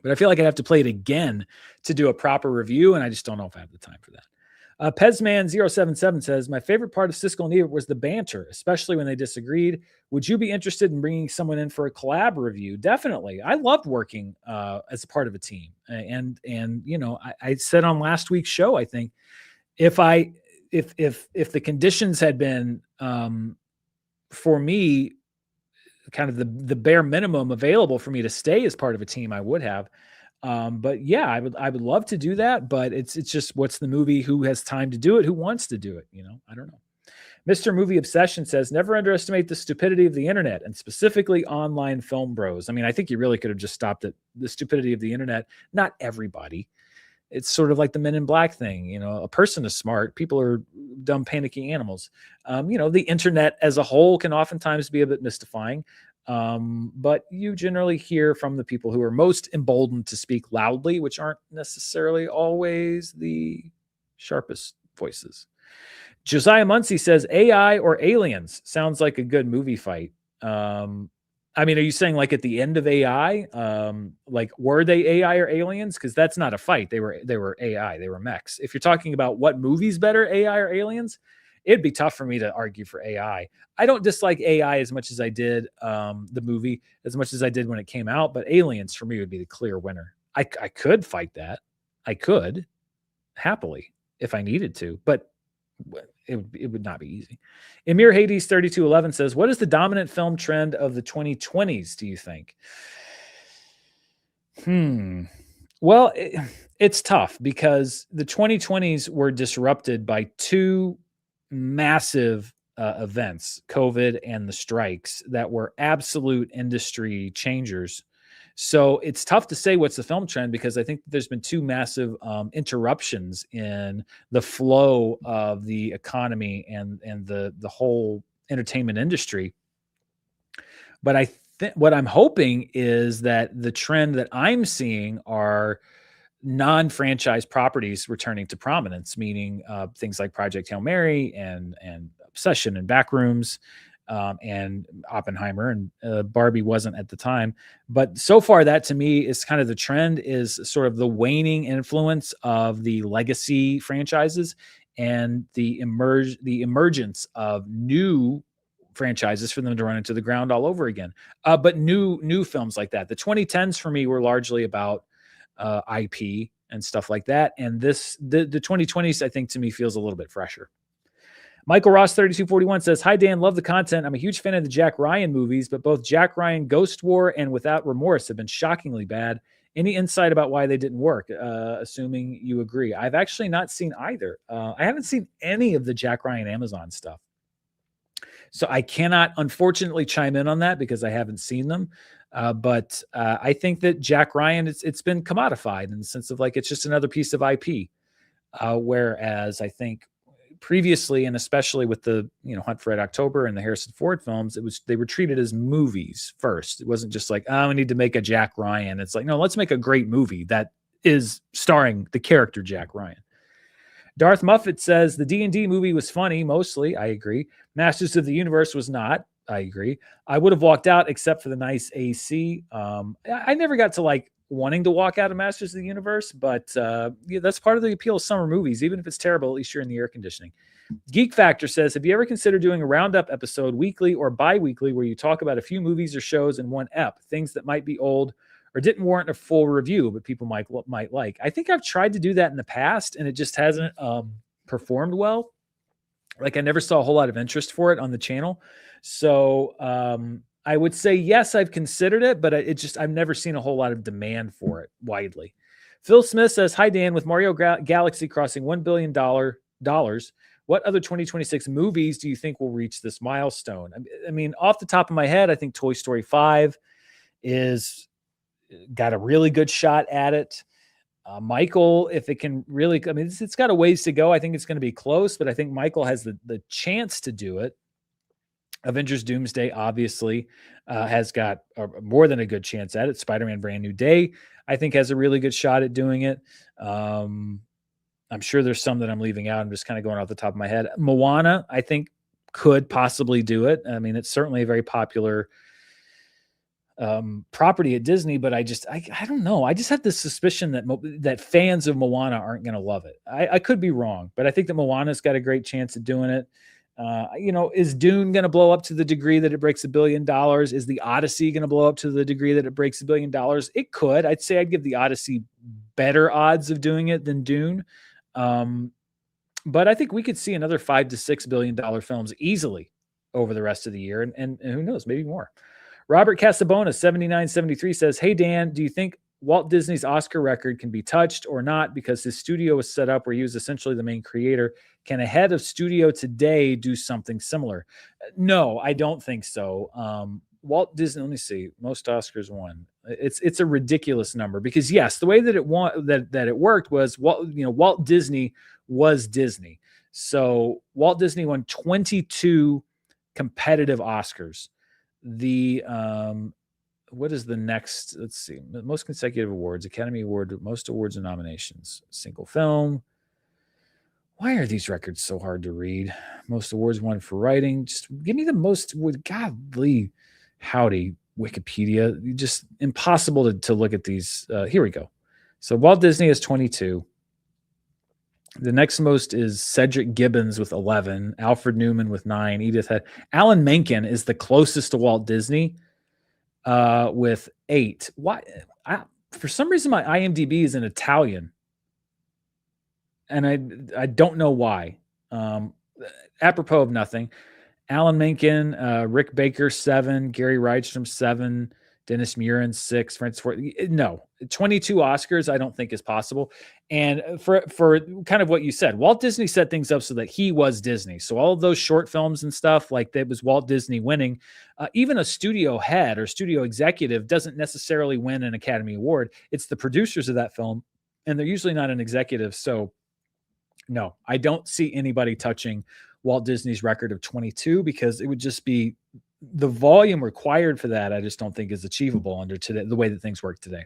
but I feel like I'd have to play it again to do a proper review. And I just don't know if I have the time for that. Pezman077 says, my favorite part of Siskel and Ebert was the banter, especially when they disagreed. Would you be interested in bringing someone in for a collab review? Definitely. I loved working as a part of a team. And I said on last week's show, I think if the conditions had been for me kind of the bare minimum available for me to stay as part of a team, I would have. But yeah, I would love to do that, but it's just, what's the movie? Who has time to do it? Who wants to do it? I don't know. Mr. Movie Obsession says, never underestimate the stupidity of the internet, and specifically online film bros. I mean, I think you really could have just stopped at the stupidity of the internet. Not everybody. It's sort of like the Men in Black thing. A person is smart. People are dumb, panicky animals. The internet as a whole can oftentimes be a bit mystifying. But you generally hear from the people who are most emboldened to speak loudly, which aren't necessarily always the sharpest voices. Josiah Muncie says, AI or aliens? Sounds like a good movie fight. Are you saying like at the end of AI? Like, were they AI or aliens? Because that's not a fight. They were AI. They were mechs. If you're talking about what movie's better, AI or aliens, it'd be tough for me to argue for AI. I don't dislike AI as much as I did the movie, as much as I did when it came out, but Aliens for me would be the clear winner. I could fight that. I could happily if I needed to, but it would not be easy. Emir Hades 3211 says, what is the dominant film trend of the 2020s, do you think? Well, it's tough because the 2020s were disrupted by two massive events, COVID and the strikes, that were absolute industry changers. So it's tough to say what's the film trend, because I think there's been two massive interruptions in the flow of the economy and the whole entertainment industry. But I think what I'm hoping is that the trend that I'm seeing are non-franchise properties returning to prominence, meaning things like Project Hail Mary and Obsession and Backrooms, and Oppenheimer, and Barbie wasn't at the time. But so far, that to me is kind of the trend, is sort of the waning influence of the legacy franchises and the emergence of new franchises for them to run into the ground all over again. But new films like that. The 2010s for me were largely about IP and stuff like that. And the 2020s, I think, to me feels a little bit fresher. Michael Ross 3241 says, hi, Dan, love the content. I'm a huge fan of the Jack Ryan movies, but both Jack Ryan Ghost War and Without Remorse have been shockingly bad. Any insight about why they didn't work? Assuming you agree. I've actually not seen either. I haven't seen any of the Jack Ryan Amazon stuff. So I cannot, unfortunately, chime in on that because I haven't seen them. But I think that Jack Ryan, it's been commodified in the sense of like, it's just another piece of IP. Whereas I think previously, and especially with the Hunt for Red October and the Harrison Ford films, they were treated as movies first. It wasn't just like, we need to make a Jack Ryan. It's like, no, let's make a great movie that is starring the character Jack Ryan. Darth Muffet says the D&D movie was funny, mostly. I agree. Masters of the Universe was not. I agree. I would have walked out except for the nice AC. I never got to like wanting to walk out of Masters of the Universe, but that's part of the appeal of summer movies. Even if it's terrible, at least you're in the air conditioning. Geek Factor says, have you ever considered doing a roundup episode weekly or bi-weekly where you talk about a few movies or shows in one ep, things that might be old or didn't warrant a full review, but people might like. I think I've tried to do that in the past, and it just hasn't performed well. Like I never saw a whole lot of interest for it on the channel. So I would say yes, I've considered it, but I've never seen a whole lot of demand for it widely. Phil Smith says, "Hi Dan, with Mario Galaxy crossing $1 billion, what other 2026 movies do you think will reach this milestone?" I mean, off the top of my head, I think Toy Story 5 is got a really good shot at it. Michael, if it can really, I mean, it's got a ways to go. I think it's going to be close, but I think Michael has the chance to do it. Avengers Doomsday obviously has got more than a good chance at it. Spider-Man Brand New Day, I think, has a really good shot at doing it. I'm sure there's some that I'm leaving out. I'm just kind of going off the top of my head. Moana, I think, could possibly do it. I mean, it's certainly a very popular property at Disney, but I don't know. I just have this suspicion that fans of Moana aren't going to love it. I could be wrong, but I think that Moana's got a great chance of doing it. Is Dune going to blow up to the degree that it breaks $1 billion? Is the Odyssey going to blow up to the degree that it breaks $1 billion? It could. I'd say I'd give the Odyssey better odds of doing it than Dune. But I think we could see another $5 to $6 billion films easily over the rest of the year. And who knows, maybe more. Robert Casabona, 7973 says, "Hey, Dan, do you think Walt Disney's Oscar record can be touched or not because his studio was set up where he was essentially the main creator? Can a head of studio today do something similar?" No, I don't think so. Walt Disney, let me see, most Oscars won. It's a ridiculous number because yes, the way that it worked was Walt Disney was Disney. So Walt Disney won 22 competitive Oscars. The what is the next? Let's see. Most consecutive awards, Academy Award, most awards and nominations. Single film. Why are these records so hard to read? Most awards won for writing. Just give me the most. Godly, howdy, Wikipedia. Just impossible to look at these. Here we go. So Walt Disney has 22. The next most is Cedric Gibbons with 11, Alfred Newman with 9, Edith Head. Alan Menken is the closest to Walt Disney with 8. Why? For some reason, my IMDb is in Italian, and I don't know why. Apropos of nothing, Alan Menken, Rick Baker 7, Gary Rydstrom 7, Dennis Murin 6, Francis Ford. No, 22 Oscars I don't think is possible. And for kind of what you said, Walt Disney set things up so that he was Disney. So all of those short films and stuff, like that was Walt Disney winning. Even a studio head or studio executive doesn't necessarily win an Academy Award. It's the producers of that film, and they're usually not an executive. So no, I don't see anybody touching Walt Disney's record of 22 because it would just be the volume required for that. I just don't think is achievable under today, the way that things work today.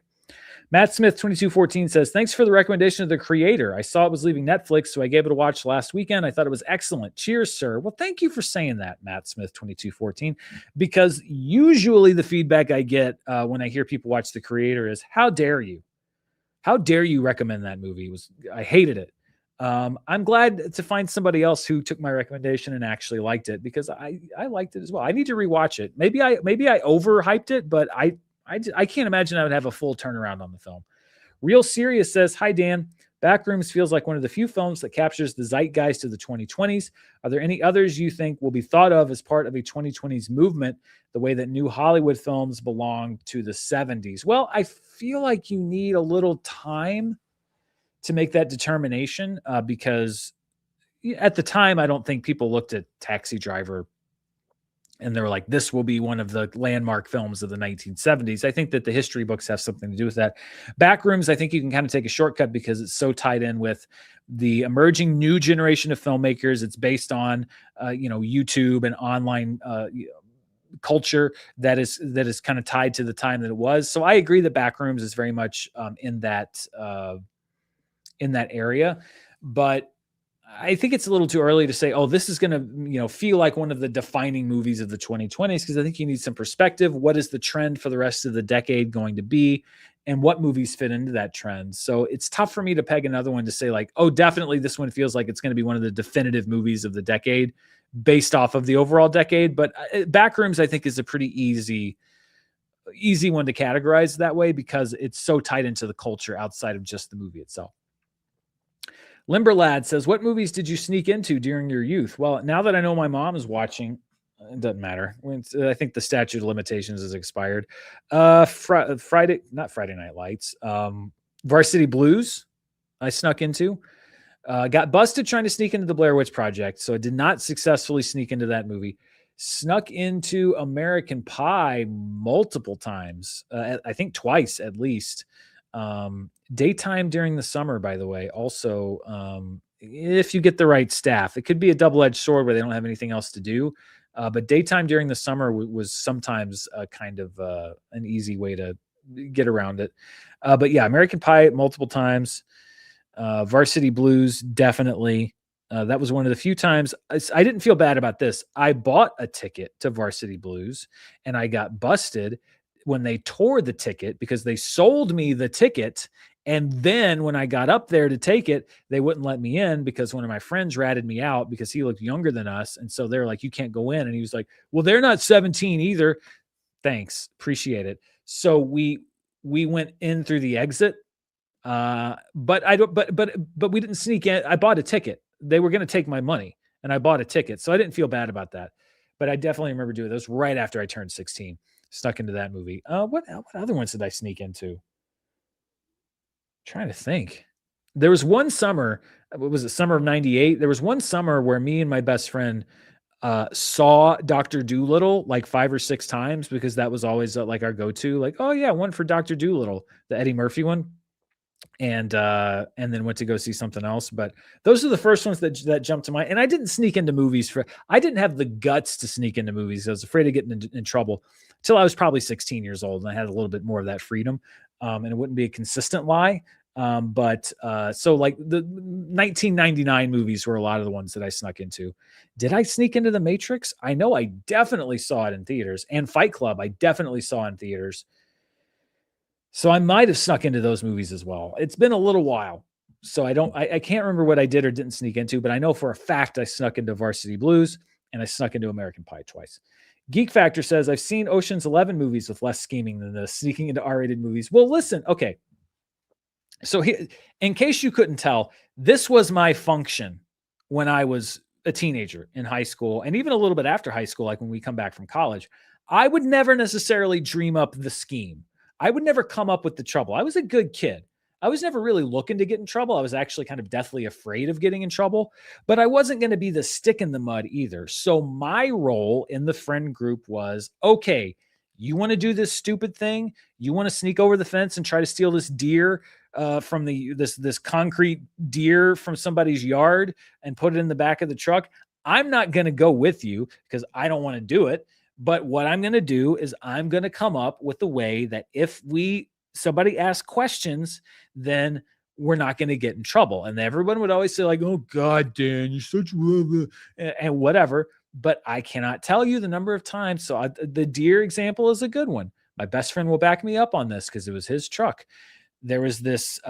Matt Smith 2214 says, "Thanks for the recommendation of The Creator. I saw it was leaving Netflix, so I gave it a watch last weekend. I thought it was excellent. Cheers, sir." Well, thank you for saying that, Matt Smith 2214, because usually the feedback I get when I hear people watch The Creator is, "How dare you? How dare you recommend that movie? I hated it." I'm glad to find somebody else who took my recommendation and actually liked it, because I liked it as well. I need to rewatch it. Maybe I overhyped it, but I can't imagine I would have a full turnaround on the film. Real Serious says, "Hi, Dan. Backrooms feels like one of the few films that captures the zeitgeist of the 2020s. Are there any others you think will be thought of as part of a 2020s movement, the way that new Hollywood films belong to the 70s? Well, I feel like you need a little time to make that determination because at the time, I don't think people looked at Taxi Driver and they were like, this will be one of the landmark films of the 1970s. I think that the history books have something to do with that. Backrooms, I think you can kind of take a shortcut because it's so tied in with the emerging new generation of filmmakers. It's based on, YouTube and online culture that is kind of tied to the time that it was. So I agree that Backrooms is very much in that area, but I think it's a little too early to say, oh, this is going to, feel like one of the defining movies of the 2020s, because I think you need some perspective. What is the trend for the rest of the decade going to be, and what movies fit into that trend? So it's tough for me to peg another one to say like, oh, definitely this one feels like it's going to be one of the definitive movies of the decade based off of the overall decade. But Backrooms, I think, is a pretty easy easy one to categorize that way because it's so tied into the culture outside of just the movie itself. Limberlad says, what movies did you sneak into during your youth? Well, now that I know my mom is watching, it doesn't matter. I think the statute of limitations has expired. Friday, not Friday Night Lights. Varsity Blues, I snuck into. Got busted trying to sneak into the Blair Witch Project, so I did not successfully sneak into that movie. Snuck into American Pie multiple times. I think twice at least. Daytime during the summer, by the way, also, if you get the right staff, it could be a double-edged sword where they don't have anything else to do. But daytime during the summer was sometimes kind of an easy way to get around it. But yeah, American Pie multiple times. Varsity Blues, definitely. That was one of the few times I didn't feel bad about this. I bought a ticket to Varsity Blues and I got busted when they tore the ticket because they sold me the ticket. And then when I got up there to take it, they wouldn't let me in because one of my friends ratted me out because he looked younger than us. And so they're like, you can't go in. And he was like, well, they're not 17 either. Thanks. Appreciate it. So we went in through the exit. But I don't, but we didn't sneak in. I bought a ticket. They were going to take my money and I bought a ticket. So I didn't feel bad about that, but I definitely remember doing those right after I turned 16, stuck into that movie. What other ones did I sneak into? Trying to think. There was one summer, what was it, summer of 98? There was one summer where me and my best friend saw Dr. Doolittle like 5 or 6 times because that was always like our go-to, like, oh yeah, one for Dr. Doolittle, the Eddie Murphy one. And then went to go see something else. But those are the first ones that jumped to mind. And I didn't sneak into movies I didn't have the guts to sneak into movies. I was afraid of getting in trouble until I was probably 16 years old and I had a little bit more of that freedom. And it wouldn't be a consistent lie. So like the 1999 movies were a lot of the ones that I snuck into. Did I sneak into The Matrix? I know I definitely saw it in theaters, and Fight Club I definitely saw in theaters. So I might have snuck into those movies as well. It's been a little while. So I can't remember what I did or didn't sneak into, but I know for a fact I snuck into Varsity Blues and I snuck into American Pie twice. Geek Factor says, I've seen Ocean's 11 movies with less scheming than this, sneaking into R-rated movies. Well, listen, okay. So here, in case you couldn't tell, this was my function when I was a teenager in high school and even a little bit after high school, like when we come back from college. I would never necessarily dream up the scheme. I would never come up with the trouble. I was a good kid. I was never really looking to get in trouble. I was actually kind of deathly afraid of getting in trouble, but I wasn't going to be the stick in the mud either. So my role in the friend group was, okay, you want to do this stupid thing? You want to sneak over the fence and try to steal this deer from this concrete deer from somebody's yard and put it in the back of the truck? I'm not going to go with you because I don't want to do it. But what I'm going to do is I'm going to come up with a way that if somebody asks questions, then we're not going to get in trouble. And everyone would always say like, oh God, Dan, you're such and whatever. But I cannot tell you the number of times. So the deer example is a good one. My best friend will back me up on this because it was his truck. There was this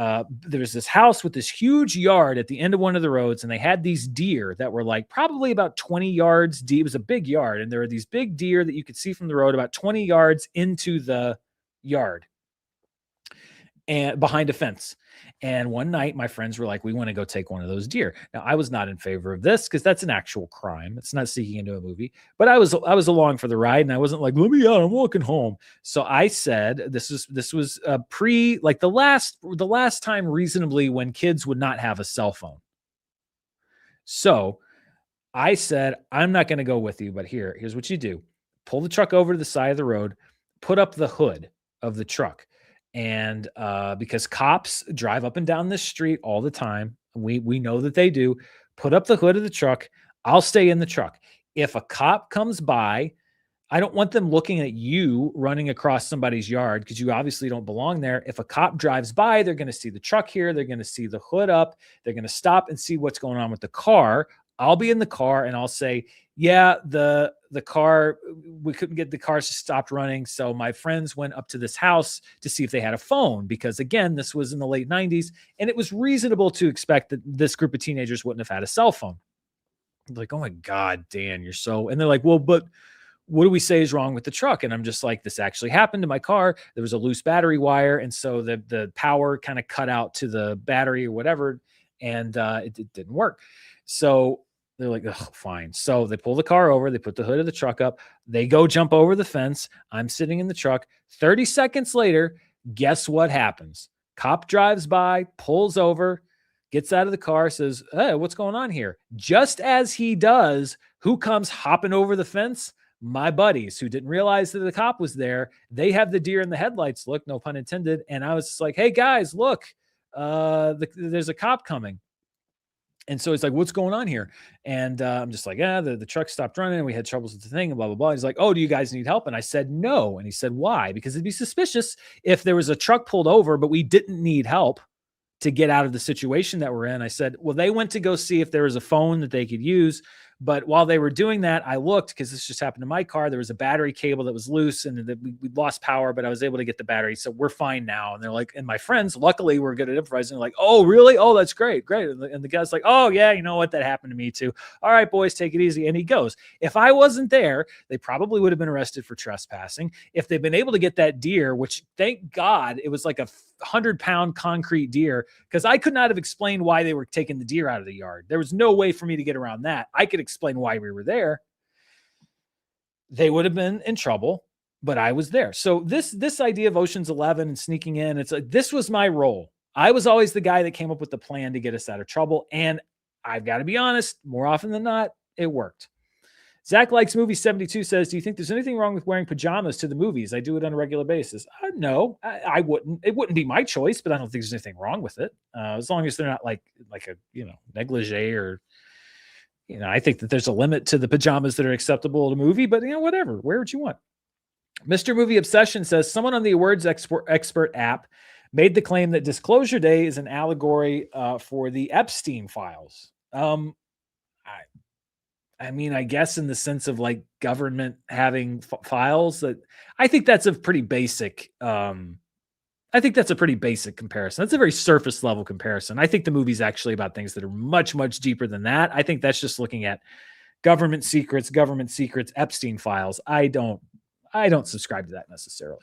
house with this huge yard at the end of one of the roads, and they had these deer that were like probably about 20 yards deep. It was a big yard, and there were these big deer that you could see from the road about 20 yards into the yard and behind a fence. And one night my friends were like, we want to go take one of those deer. Now I was not in favor of this because that's an actual crime. It's not sneaking into a movie, but I was along for the ride and I wasn't like, let me out, I'm walking home. So I said, this was like the last time reasonably when kids would not have a cell phone. So I said, I'm not going to go with you, but here's what you do. Pull the truck over to the side of the road, put up the hood of the truck. And because cops drive up and down this street all the time, we know that they do, put up the hood of the truck. I'll stay in the truck. If a cop comes by, I don't want them looking at you running across somebody's yard because you obviously don't belong there. If a cop drives by, they're going to see the truck here. They're going to see the hood up. They're going to stop and see what's going on with the car. I'll be in the car and I'll say, yeah, the car, we couldn't get the cars stopped running. So my friends went up to this house to see if they had a phone because again, this was in the late 90s and it was reasonable to expect that this group of teenagers wouldn't have had a cell phone. I'm like, oh my God, Dan, you're so, and they're like, well, but what do we say is wrong with the truck? And I'm just like, this actually happened to my car. There was a loose battery wire. And so the power kind of cut out to the battery or whatever. And it didn't work. So they're like, oh, fine. So they pull the car over. They put the hood of the truck up. They go jump over the fence. I'm sitting in the truck. 30 seconds later, guess what happens? Cop drives by, pulls over, gets out of the car, says, hey, what's going on here? Just as he does, who comes hopping over the fence? My buddies who didn't realize that the cop was there. They have the deer in the headlights look, no pun intended. And I was just like, hey guys, look, there's a cop coming. And so he's like, what's going on here? And I'm just like, the truck stopped running and we had troubles with the thing and blah, blah, blah. He's like, oh, do you guys need help? And I said, no. And he said, why? Because it'd be suspicious if there was a truck pulled over, but we didn't need help to get out of the situation that we're in. I said, well, they went to go see if there was a phone that they could use. But while they were doing that, I looked, because this just happened to my car. There was a battery cable that was loose and we lost power, but I was able to get the battery. So we're fine now. And they're like, and my friends, luckily, were good at improvising. Like, oh, really? Oh, that's great. Great. And the guy's like, oh, yeah, you know what? That happened to me too. All right, boys, take it easy. And he goes. If I wasn't there, they probably would have been arrested for trespassing. If they've been able to get that deer, which thank God it was like a 100-pound concrete deer, because I could not have explained why they were taking the deer out of the yard. There was no way for me to get around that. I could explain why we were there. They would have been in trouble, but I was there. So this idea of Ocean's 11 and sneaking in, it's like, this was my role. I was always the guy that came up with the plan to get us out of trouble. And I've got to be honest, more often than not, it worked. Zach Likes Movie 72 says, do you think there's anything wrong with wearing pajamas to the movies? I do it on a regular basis. No, I wouldn't. It wouldn't be my choice, but I don't think there's anything wrong with it. As long as they're not like a, negligee or, I think that there's a limit to the pajamas that are acceptable at a movie, but whatever, wear what you want. Mr. Movie Obsession says, someone on the awards expert app made the claim that Disclosure Day is an allegory for the Epstein files. I mean, I guess in the sense of like government having files, that I think that's a pretty basic. I think that's a pretty basic comparison. That's a very surface level comparison. I think the movie's actually about things that are much, much deeper than that. I think that's just looking at government secrets, Epstein files. I don't subscribe to that necessarily.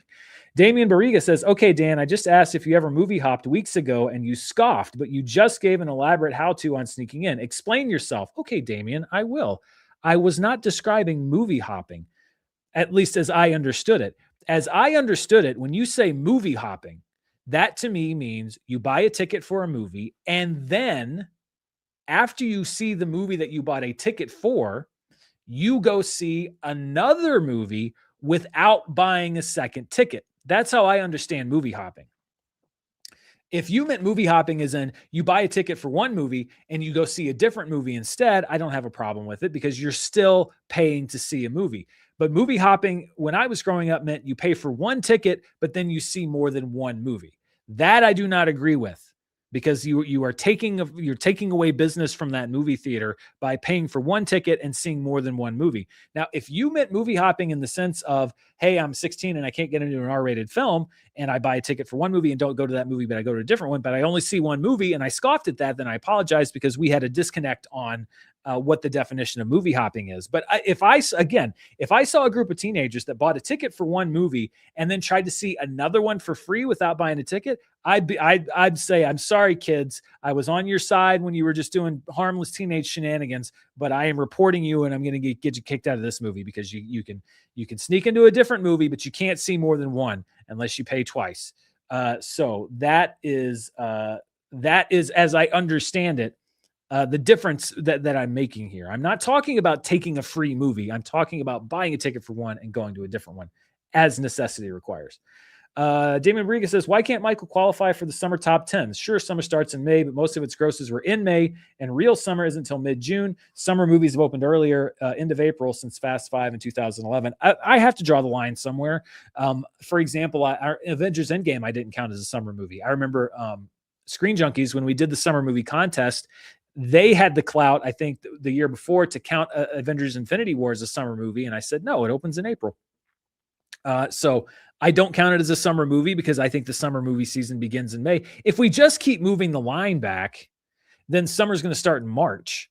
Damian Barriga says, okay, Dan, I just asked if you ever movie hopped weeks ago and you scoffed, but you just gave an elaborate how-to on sneaking in. Explain yourself. Okay, Damian, I will. I was not describing movie hopping, at least as I understood it. As I understood it, when you say movie hopping, that to me means you buy a ticket for a movie, and then after you see the movie that you bought a ticket for, you go see another movie without buying a second ticket. That's how I understand movie hopping. If you meant movie hopping as in you buy a ticket for one movie and you go see a different movie instead, I don't have a problem with it because you're still paying to see a movie. But movie hopping, when I was growing up, meant you pay for one ticket, but then you see more than one movie. That I do not agree with, because you're taking away business from that movie theater by paying for one ticket and seeing more than one movie. Now, if you meant movie hopping in the sense of, hey, I'm 16 and I can't get into an R-rated film, and I buy a ticket for one movie and don't go to that movie, but I go to a different one, but I only see one movie, and I scoffed at that, then I apologize, because we had a disconnect on what the definition of movie hopping is. But if I saw a group of teenagers that bought a ticket for one movie and then tried to see another one for free without buying a ticket, I'd say, I'm sorry, kids. I was on your side when you were just doing harmless teenage shenanigans, but I am reporting you, and I'm going to get you kicked out of this movie, because you can sneak into a different movie, but you can't see more than one unless you pay twice. So that is, as I understand it, the difference that I'm making here. I'm not talking about taking a free movie. I'm talking about buying a ticket for one and going to a different one as necessity requires. Damon Briga says, why can't Michael qualify for the summer top 10s? Sure, summer starts in May, but most of its grosses were in May, and real summer isn't until mid-June. Summer movies have opened earlier, end of April, since Fast 5 in 2011. I have to draw the line somewhere. For example, our Avengers Endgame I didn't count as a summer movie. I remember Screen Junkies, when we did the summer movie contest, they had the clout, I think, the year before to count Avengers Infinity War as a summer movie, and I said, no, it opens in April. So I don't count it as a summer movie because I think the summer movie season begins in May. If we just keep moving the line back, then summer's going to start in March.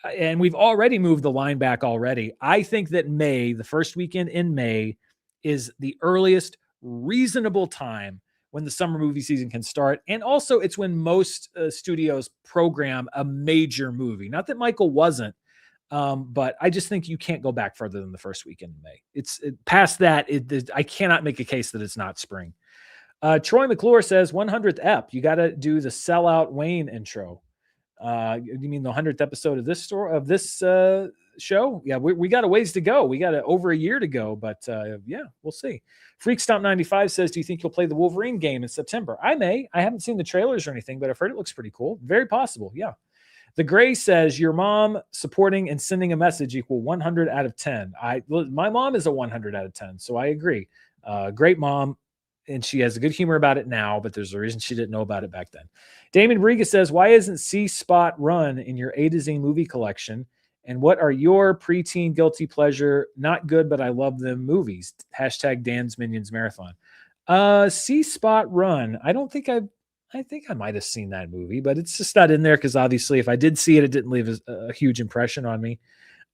and we've already moved the line back already. I think that May, the first weekend in May, is the earliest reasonable time when the summer movie season can start. And also, it's when most studios program a major movie. Not that Michael wasn't, but I just think you can't go back further than the first weekend in May. Past that, I cannot make a case that it's not spring. Troy McClure says 100th ep. You got to do the sellout Wayne intro. You mean the 100th episode of this show? Yeah, we got a ways to go. We got over a year to go, but yeah, we'll see. Freakstomp95 says, do you think you'll play the Wolverine game in September? I may. I haven't seen the trailers or anything, but I've heard it looks pretty cool. Very possible. Yeah. The Gray says, your mom supporting and sending a message equal 100 out of 10. My mom is a 100 out of 10, so I agree. Great mom, and she has a good humor about it now, but there's a reason she didn't know about it back then. Damon Briga says, why isn't C Spot Run in your A to Z movie collection? And what are your preteen guilty pleasure, not good, but I love them movies? Hashtag Dan's Minions Marathon. C Spot Run. I think I might have seen that movie, but it's just not in there because obviously if I did see it, it didn't leave a huge impression on me.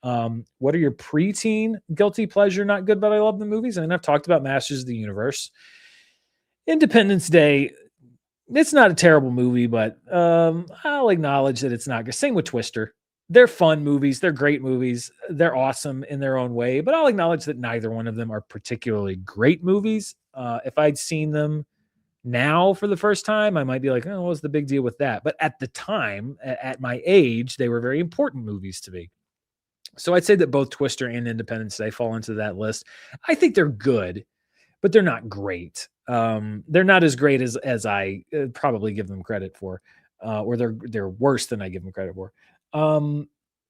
What are your preteen guilty pleasure, not good, but I love the movies? I mean, I've talked about Masters of the Universe. Independence Day, it's not a terrible movie, but I'll acknowledge that it's not good. Same with Twister. They're fun movies. They're great movies. They're awesome in their own way, but I'll acknowledge that neither one of them are particularly great movies. If I'd seen them now for the first time, I might be like, oh, what's the big deal with that? But at the time, at my age, they were very important movies to me. So I'd say that both Twister and Independence Day fall into that list. I think they're good, but they're not great. They're not as great as I probably give them credit for, or they're worse than I give them credit for. And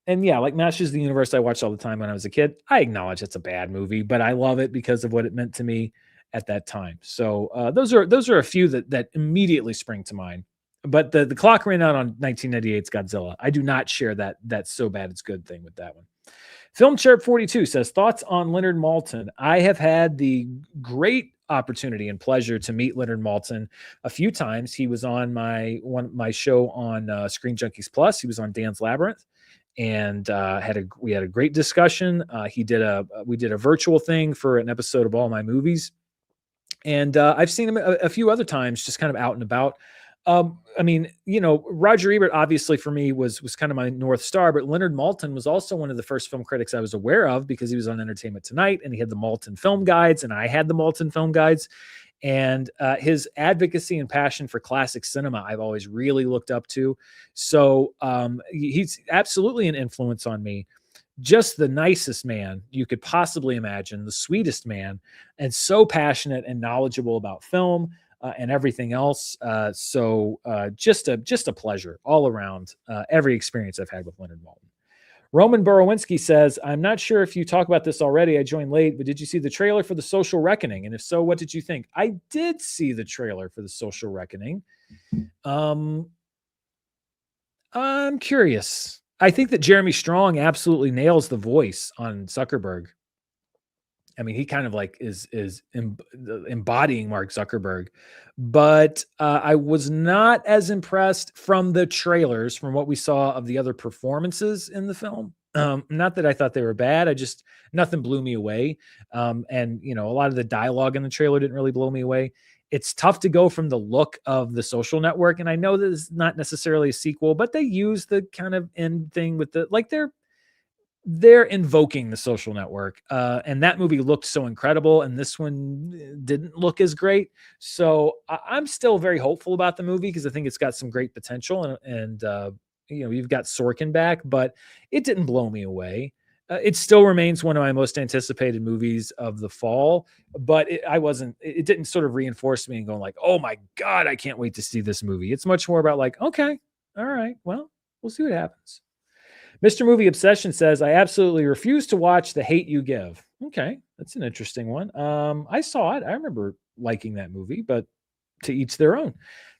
yeah, like Masters of the Universe, I watched all the time when I was a kid. I acknowledge it's a bad movie, but I love it because of what it meant to me at that time. So those are a few that immediately spring to mind. But the clock ran out on 1998's Godzilla. I do not share that so bad it's good thing with that one. Film Chirp 42 says, thoughts on Leonard Maltin. I have had the great opportunity and pleasure to meet Leonard Maltin a few times. He was on my show on Screen Junkies Plus. He was on Dan's Labyrinth, and we had a great discussion. We did a virtual thing for an episode of All My Movies, and I've seen him a few other times, just kind of out and about. I mean, Roger Ebert obviously for me was kind of my North Star, but Leonard Maltin was also one of the first film critics I was aware of because he was on Entertainment Tonight and he had the Maltin film guides and I had the Maltin film guides, and his advocacy and passion for classic cinema, I've always really looked up to. So he's absolutely an influence on me. Just the nicest man you could possibly imagine, the sweetest man, and so passionate and knowledgeable about film. And everything else. So just a pleasure all around. Every experience I've had with Leonard Maltin. Roman Borowinski says, I'm not sure if you talk about this already. I joined late, but did you see the trailer for The Social Reckoning? And if so, what did you think? I did see the trailer for The Social Reckoning. I'm curious. I think that Jeremy Strong absolutely nails the voice on Zuckerberg. I mean, he kind of like is embodying Mark Zuckerberg, but I was not as impressed from the trailers, from what we saw of the other performances in the film. Not that I thought they were bad. Nothing blew me away. And a lot of the dialogue in the trailer didn't really blow me away. It's tough to go from the look of The Social Network. And I know this is not necessarily a sequel, but they use the kind of end thing with they're invoking The Social Network. And that movie looked so incredible. And this one didn't look as great. So I'm still very hopeful about the movie because I think it's got some great potential. And you've got Sorkin back, but it didn't blow me away. It still remains one of my most anticipated movies of the fall, but it didn't sort of reinforce me and going like, oh my God, I can't wait to see this movie. It's much more about like, okay, all right, well, we'll see what happens. Mr. Movie Obsession says, I absolutely refuse to watch The Hate U Give. Okay, that's an interesting one. I saw it. I remember liking that movie, but to each their own.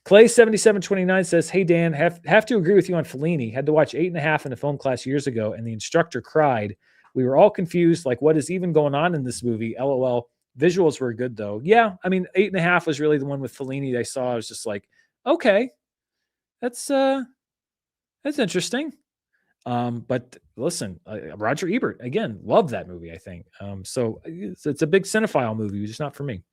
Clay7729 says, hey, Dan, have to agree with you on Fellini. Had to watch 8.5 in a film class years ago, and the instructor cried. We were all confused, like, what is even going on in this movie? LOL. Visuals were good, though. Yeah, I mean, 8.5 was really the one with Fellini I saw. I was just like, okay, that's interesting. But listen, Roger Ebert, again, loved that movie, I think. So it's a big cinephile movie, just not for me.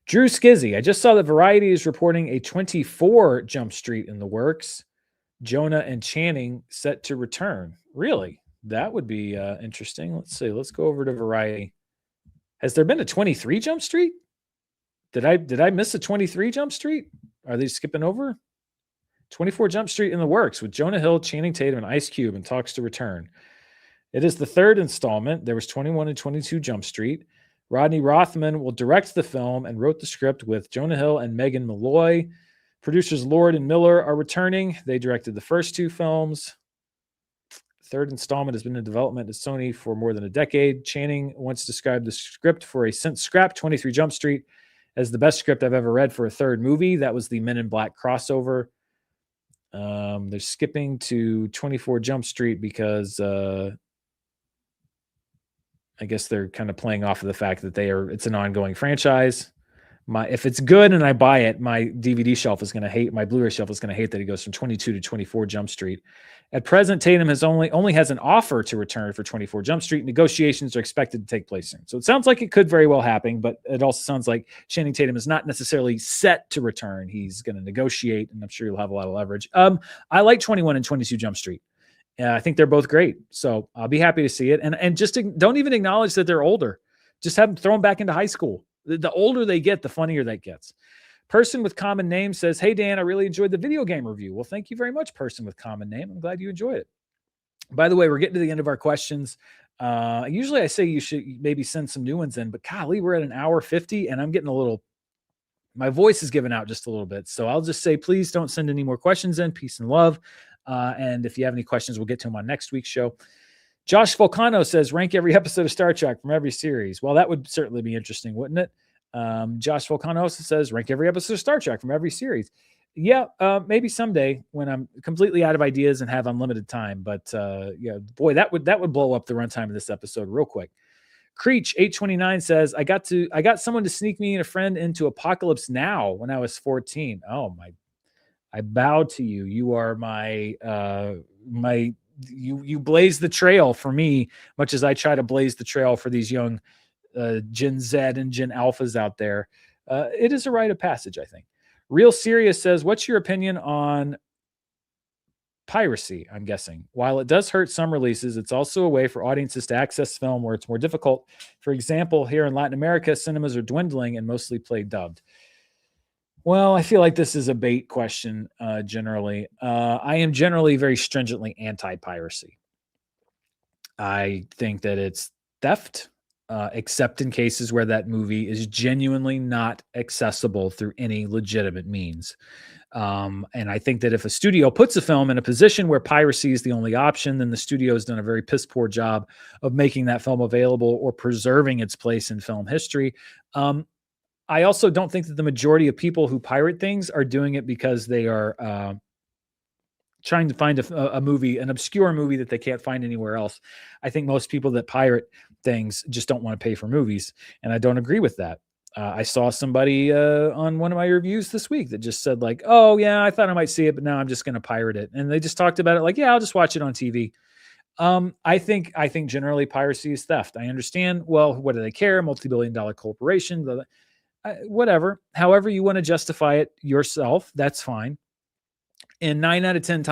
Drew Skizzy, I just saw that Variety is reporting a 24 Jump Street in the works. Jonah and Channing set to return. Really? That would be interesting. Let's see. Let's go over to Variety. Has there been a 23 Jump Street? Did I miss a 23 Jump Street? Are they skipping over? 24 Jump Street in the works with Jonah Hill, Channing Tatum, and Ice Cube in talks to return. It is the third installment. There was 21 and 22 Jump Street. Rodney Rothman will direct the film and wrote the script with Jonah Hill and Megan Malloy. Producers Lord and Miller are returning. They directed the first two films. Third installment has been in development at Sony for more than a decade. Channing once described the script for a since scrapped 23 Jump Street as the best script I've ever read for a third movie. That was the Men in Black crossover. They're skipping to 24 Jump Street because I guess they're kind of playing off of the fact that it's an ongoing franchise. If it's good and I buy it, my DVD shelf is going to hate, my Blu-ray shelf is going to hate that it goes from 22 to 24 Jump Street. At present, Tatum has only has an offer to return for 24 Jump Street. Negotiations are expected to take place soon. So it sounds like it could very well happen, but it also sounds like Channing Tatum is not necessarily set to return. He's going to negotiate, and I'm sure he'll have a lot of leverage. I like 21 and 22 Jump Street. I think they're both great. So I'll be happy to see it. And just don't even acknowledge that they're older. Just have them throw them back into high school. The older they get, the funnier that gets. Person with common name says, "Hey, Dan, I really enjoyed the video game review." Well, thank you very much, person with common name. I'm glad you enjoyed it. By the way, we're getting to the end of our questions. Usually I say you should maybe send some new ones in, but golly, we're at an hour 50 and I'm getting my voice is giving out just a little bit. So I'll just say, please don't send any more questions in. Peace and love. And if you have any questions, we'll get to them on next week's show. Josh Volcano says, rank every episode of Star Trek from every series. Well, that would certainly be interesting, wouldn't it? Josh Volcano also says, rank every episode of Star Trek from every series. Yeah, maybe someday when I'm completely out of ideas and have unlimited time. But yeah, boy, that would blow up the runtime of this episode real quick. Creech 829 says, I got someone to sneak me and a friend into Apocalypse Now when I was 14. Oh my, I bow to you. You are you blaze the trail for me, much as I try to blaze the trail for these young Gen Z and Gen Alphas out there. It is a rite of passage, I think. Real Serious says, what's your opinion on piracy? I'm guessing. While it does hurt some releases, it's also a way for audiences to access film where it's more difficult. For example, here in Latin America, cinemas are dwindling and mostly play dubbed. Well, I feel like this is a bait question generally. I am generally very stringently anti-piracy. I think that it's theft, except in cases where that movie is genuinely not accessible through any legitimate means. And I think that if a studio puts a film in a position where piracy is the only option, then the studio has done a very piss poor job of making that film available or preserving its place in film history. I also don't think that the majority of people who pirate things are doing it because they are trying to find a movie, an obscure movie that they can't find anywhere else. I think most people that pirate things just don't want to pay for movies, and I don't agree with that. I saw somebody on one of my reviews this week that just said like, "Oh yeah, I thought I might see it, but now I'm just going to pirate it," and they just talked about it like, "Yeah, I'll just watch it on TV." I think generally piracy is theft. I understand. Well, what do they care? Multi-billion-dollar corporation. Whatever, however you want to justify it yourself, that's fine. In 9 out of 10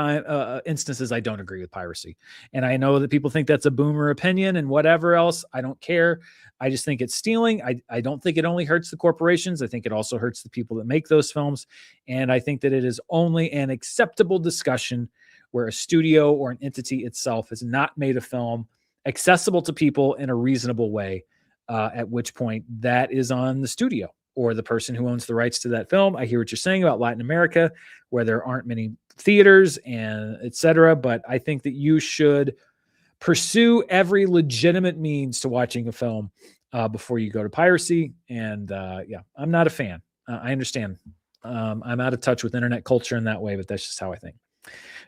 instances, I don't agree with piracy. And I know that people think that's a boomer opinion and whatever else. I don't care. I just think it's stealing. I don't think it only hurts the corporations. I think it also hurts the people that make those films. And I think that it is only an acceptable discussion where a studio or an entity itself has not made a film accessible to people in a reasonable way, at which point that is on the studio or the person who owns the rights to that film. I hear what you're saying about Latin America, where there aren't many theaters and et cetera. But I think that you should pursue every legitimate means to watching a film before you go to piracy. And yeah, I'm not a fan. I understand. I'm out of touch with internet culture in that way, but that's just how I think.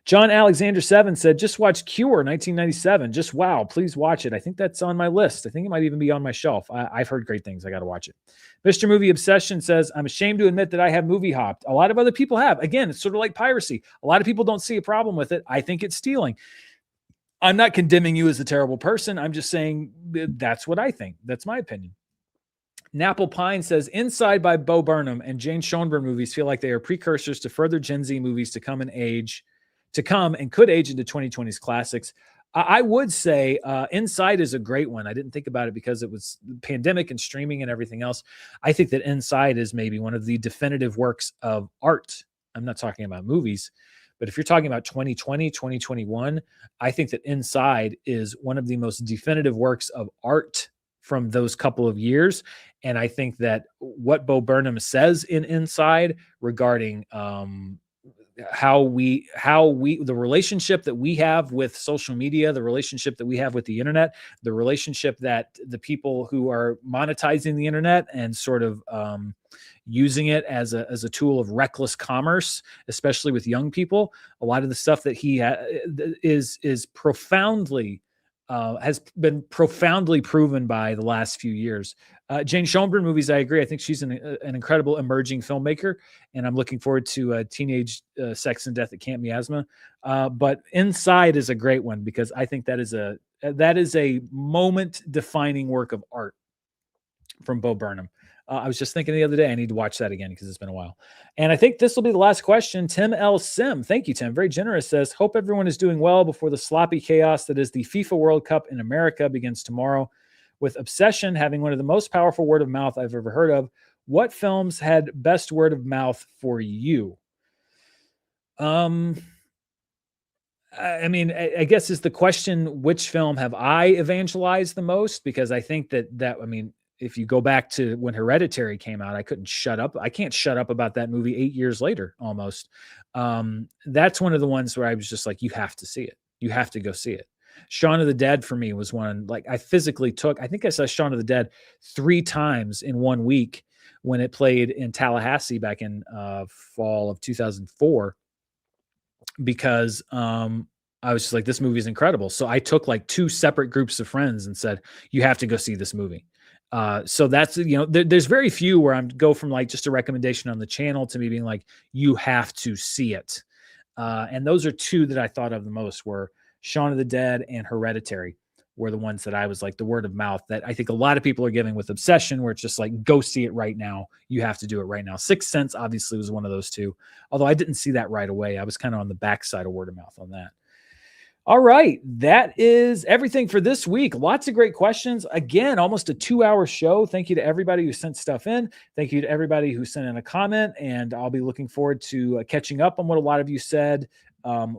John Alexander 7 said, just watch Cure 1997. Just wow, please watch it. I think that's on my list. I think it might even be on my shelf. I've heard great things. I got to watch it. Mr. Movie Obsession says, I'm ashamed to admit that I have movie hopped. A lot of other people have. Again, it's sort of like piracy. A lot of people don't see a problem with it. I think it's stealing. I'm not condemning you as a terrible person. I'm just saying that's what I think. That's my opinion. Napple Pine says, Inside by Bo Burnham and Jane Schoenberg movies feel like they are precursors to further Gen Z movies to come and could age into 2020s classics. I would say Inside is a great one. I didn't think about it because it was pandemic and streaming and everything else. I think that Inside is maybe one of the definitive works of art. I'm not talking about movies, but if you're talking about 2020, 2021, I think that Inside is one of the most definitive works of art from those couple of years. And I think that what Bo Burnham says in Inside regarding how we the relationship that we have with social media, the relationship that we have with the internet, the relationship that the people who are monetizing the internet and sort of using it as a tool of reckless commerce, especially with young people, a lot of the stuff that he is profoundly has been profoundly proven by the last few years. Jane Schoenberg movies, I agree. I think she's an incredible emerging filmmaker, and I'm looking forward to Teenage Sex and Death at Camp Miasma. But Inside is a great one because I think that is a moment-defining work of art from Bo Burnham. I was just thinking the other day, I need to watch that again because it's been a while. And I think this will be the last question. Tim L. Sim, thank you, Tim. Very generous, says, hope everyone is doing well before the sloppy chaos that is the FIFA World Cup in America begins tomorrow. With Obsession having one of the most powerful word of mouth I've ever heard of, what films had best word of mouth for you? I mean, I guess is the question, which film have I evangelized the most? Because I think I mean, if you go back to when Hereditary came out, I couldn't shut up. I can't shut up about that movie 8 years later, almost. That's one of the ones where I was just like, you have to see it. You have to go see it. Shaun of the Dead for me was one, like I think I saw Shaun of the Dead 3 times in 1 week when it played in Tallahassee back in fall of 2004, because I was just like, this movie is incredible. So I took like 2 separate groups of friends and said, you have to go see this movie. So that's, there's very few where I'm go from like just a recommendation on the channel to me being like, you have to see it. And those are 2 that I thought of the most were Shaun of the Dead and Hereditary were the ones that I was like the word of mouth that I think a lot of people are giving with Obsession, where it's just like, go see it right now. You have to do it right now. Sixth Sense obviously was one of those 2, although I didn't see that right away. I was kind of on the backside of word of mouth on that. All right. That is everything for this week. Lots of great questions. Again, almost a 2-hour show. Thank you to everybody who sent stuff in. Thank you to everybody who sent in a comment. And I'll be looking forward to catching up on what a lot of you said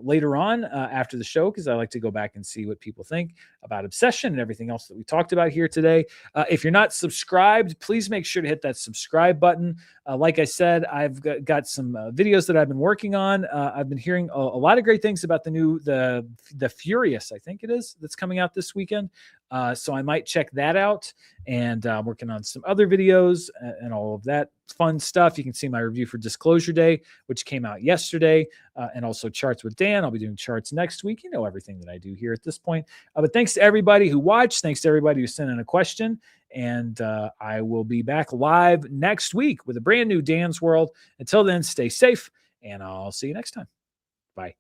later on after the show, because I like to go back and see what people think about Obsession and everything else that we talked about here today. If you're not subscribed, please make sure to hit that subscribe button. Like I said, I've got some videos that I've been working on. I've been hearing a lot of great things about the Furious, I think it is, that's coming out this weekend. So I might check that out, and working on some other videos and all of that fun stuff. You can see my review for Disclosure Day, which came out yesterday, and also Charts with Dan. I'll be doing charts next week. You know everything that I do here at this point. But thanks to everybody who watched. Thanks to everybody who sent in a question. And I will be back live next week with a brand new Dan's World. Until then, stay safe, and I'll see you next time. Bye.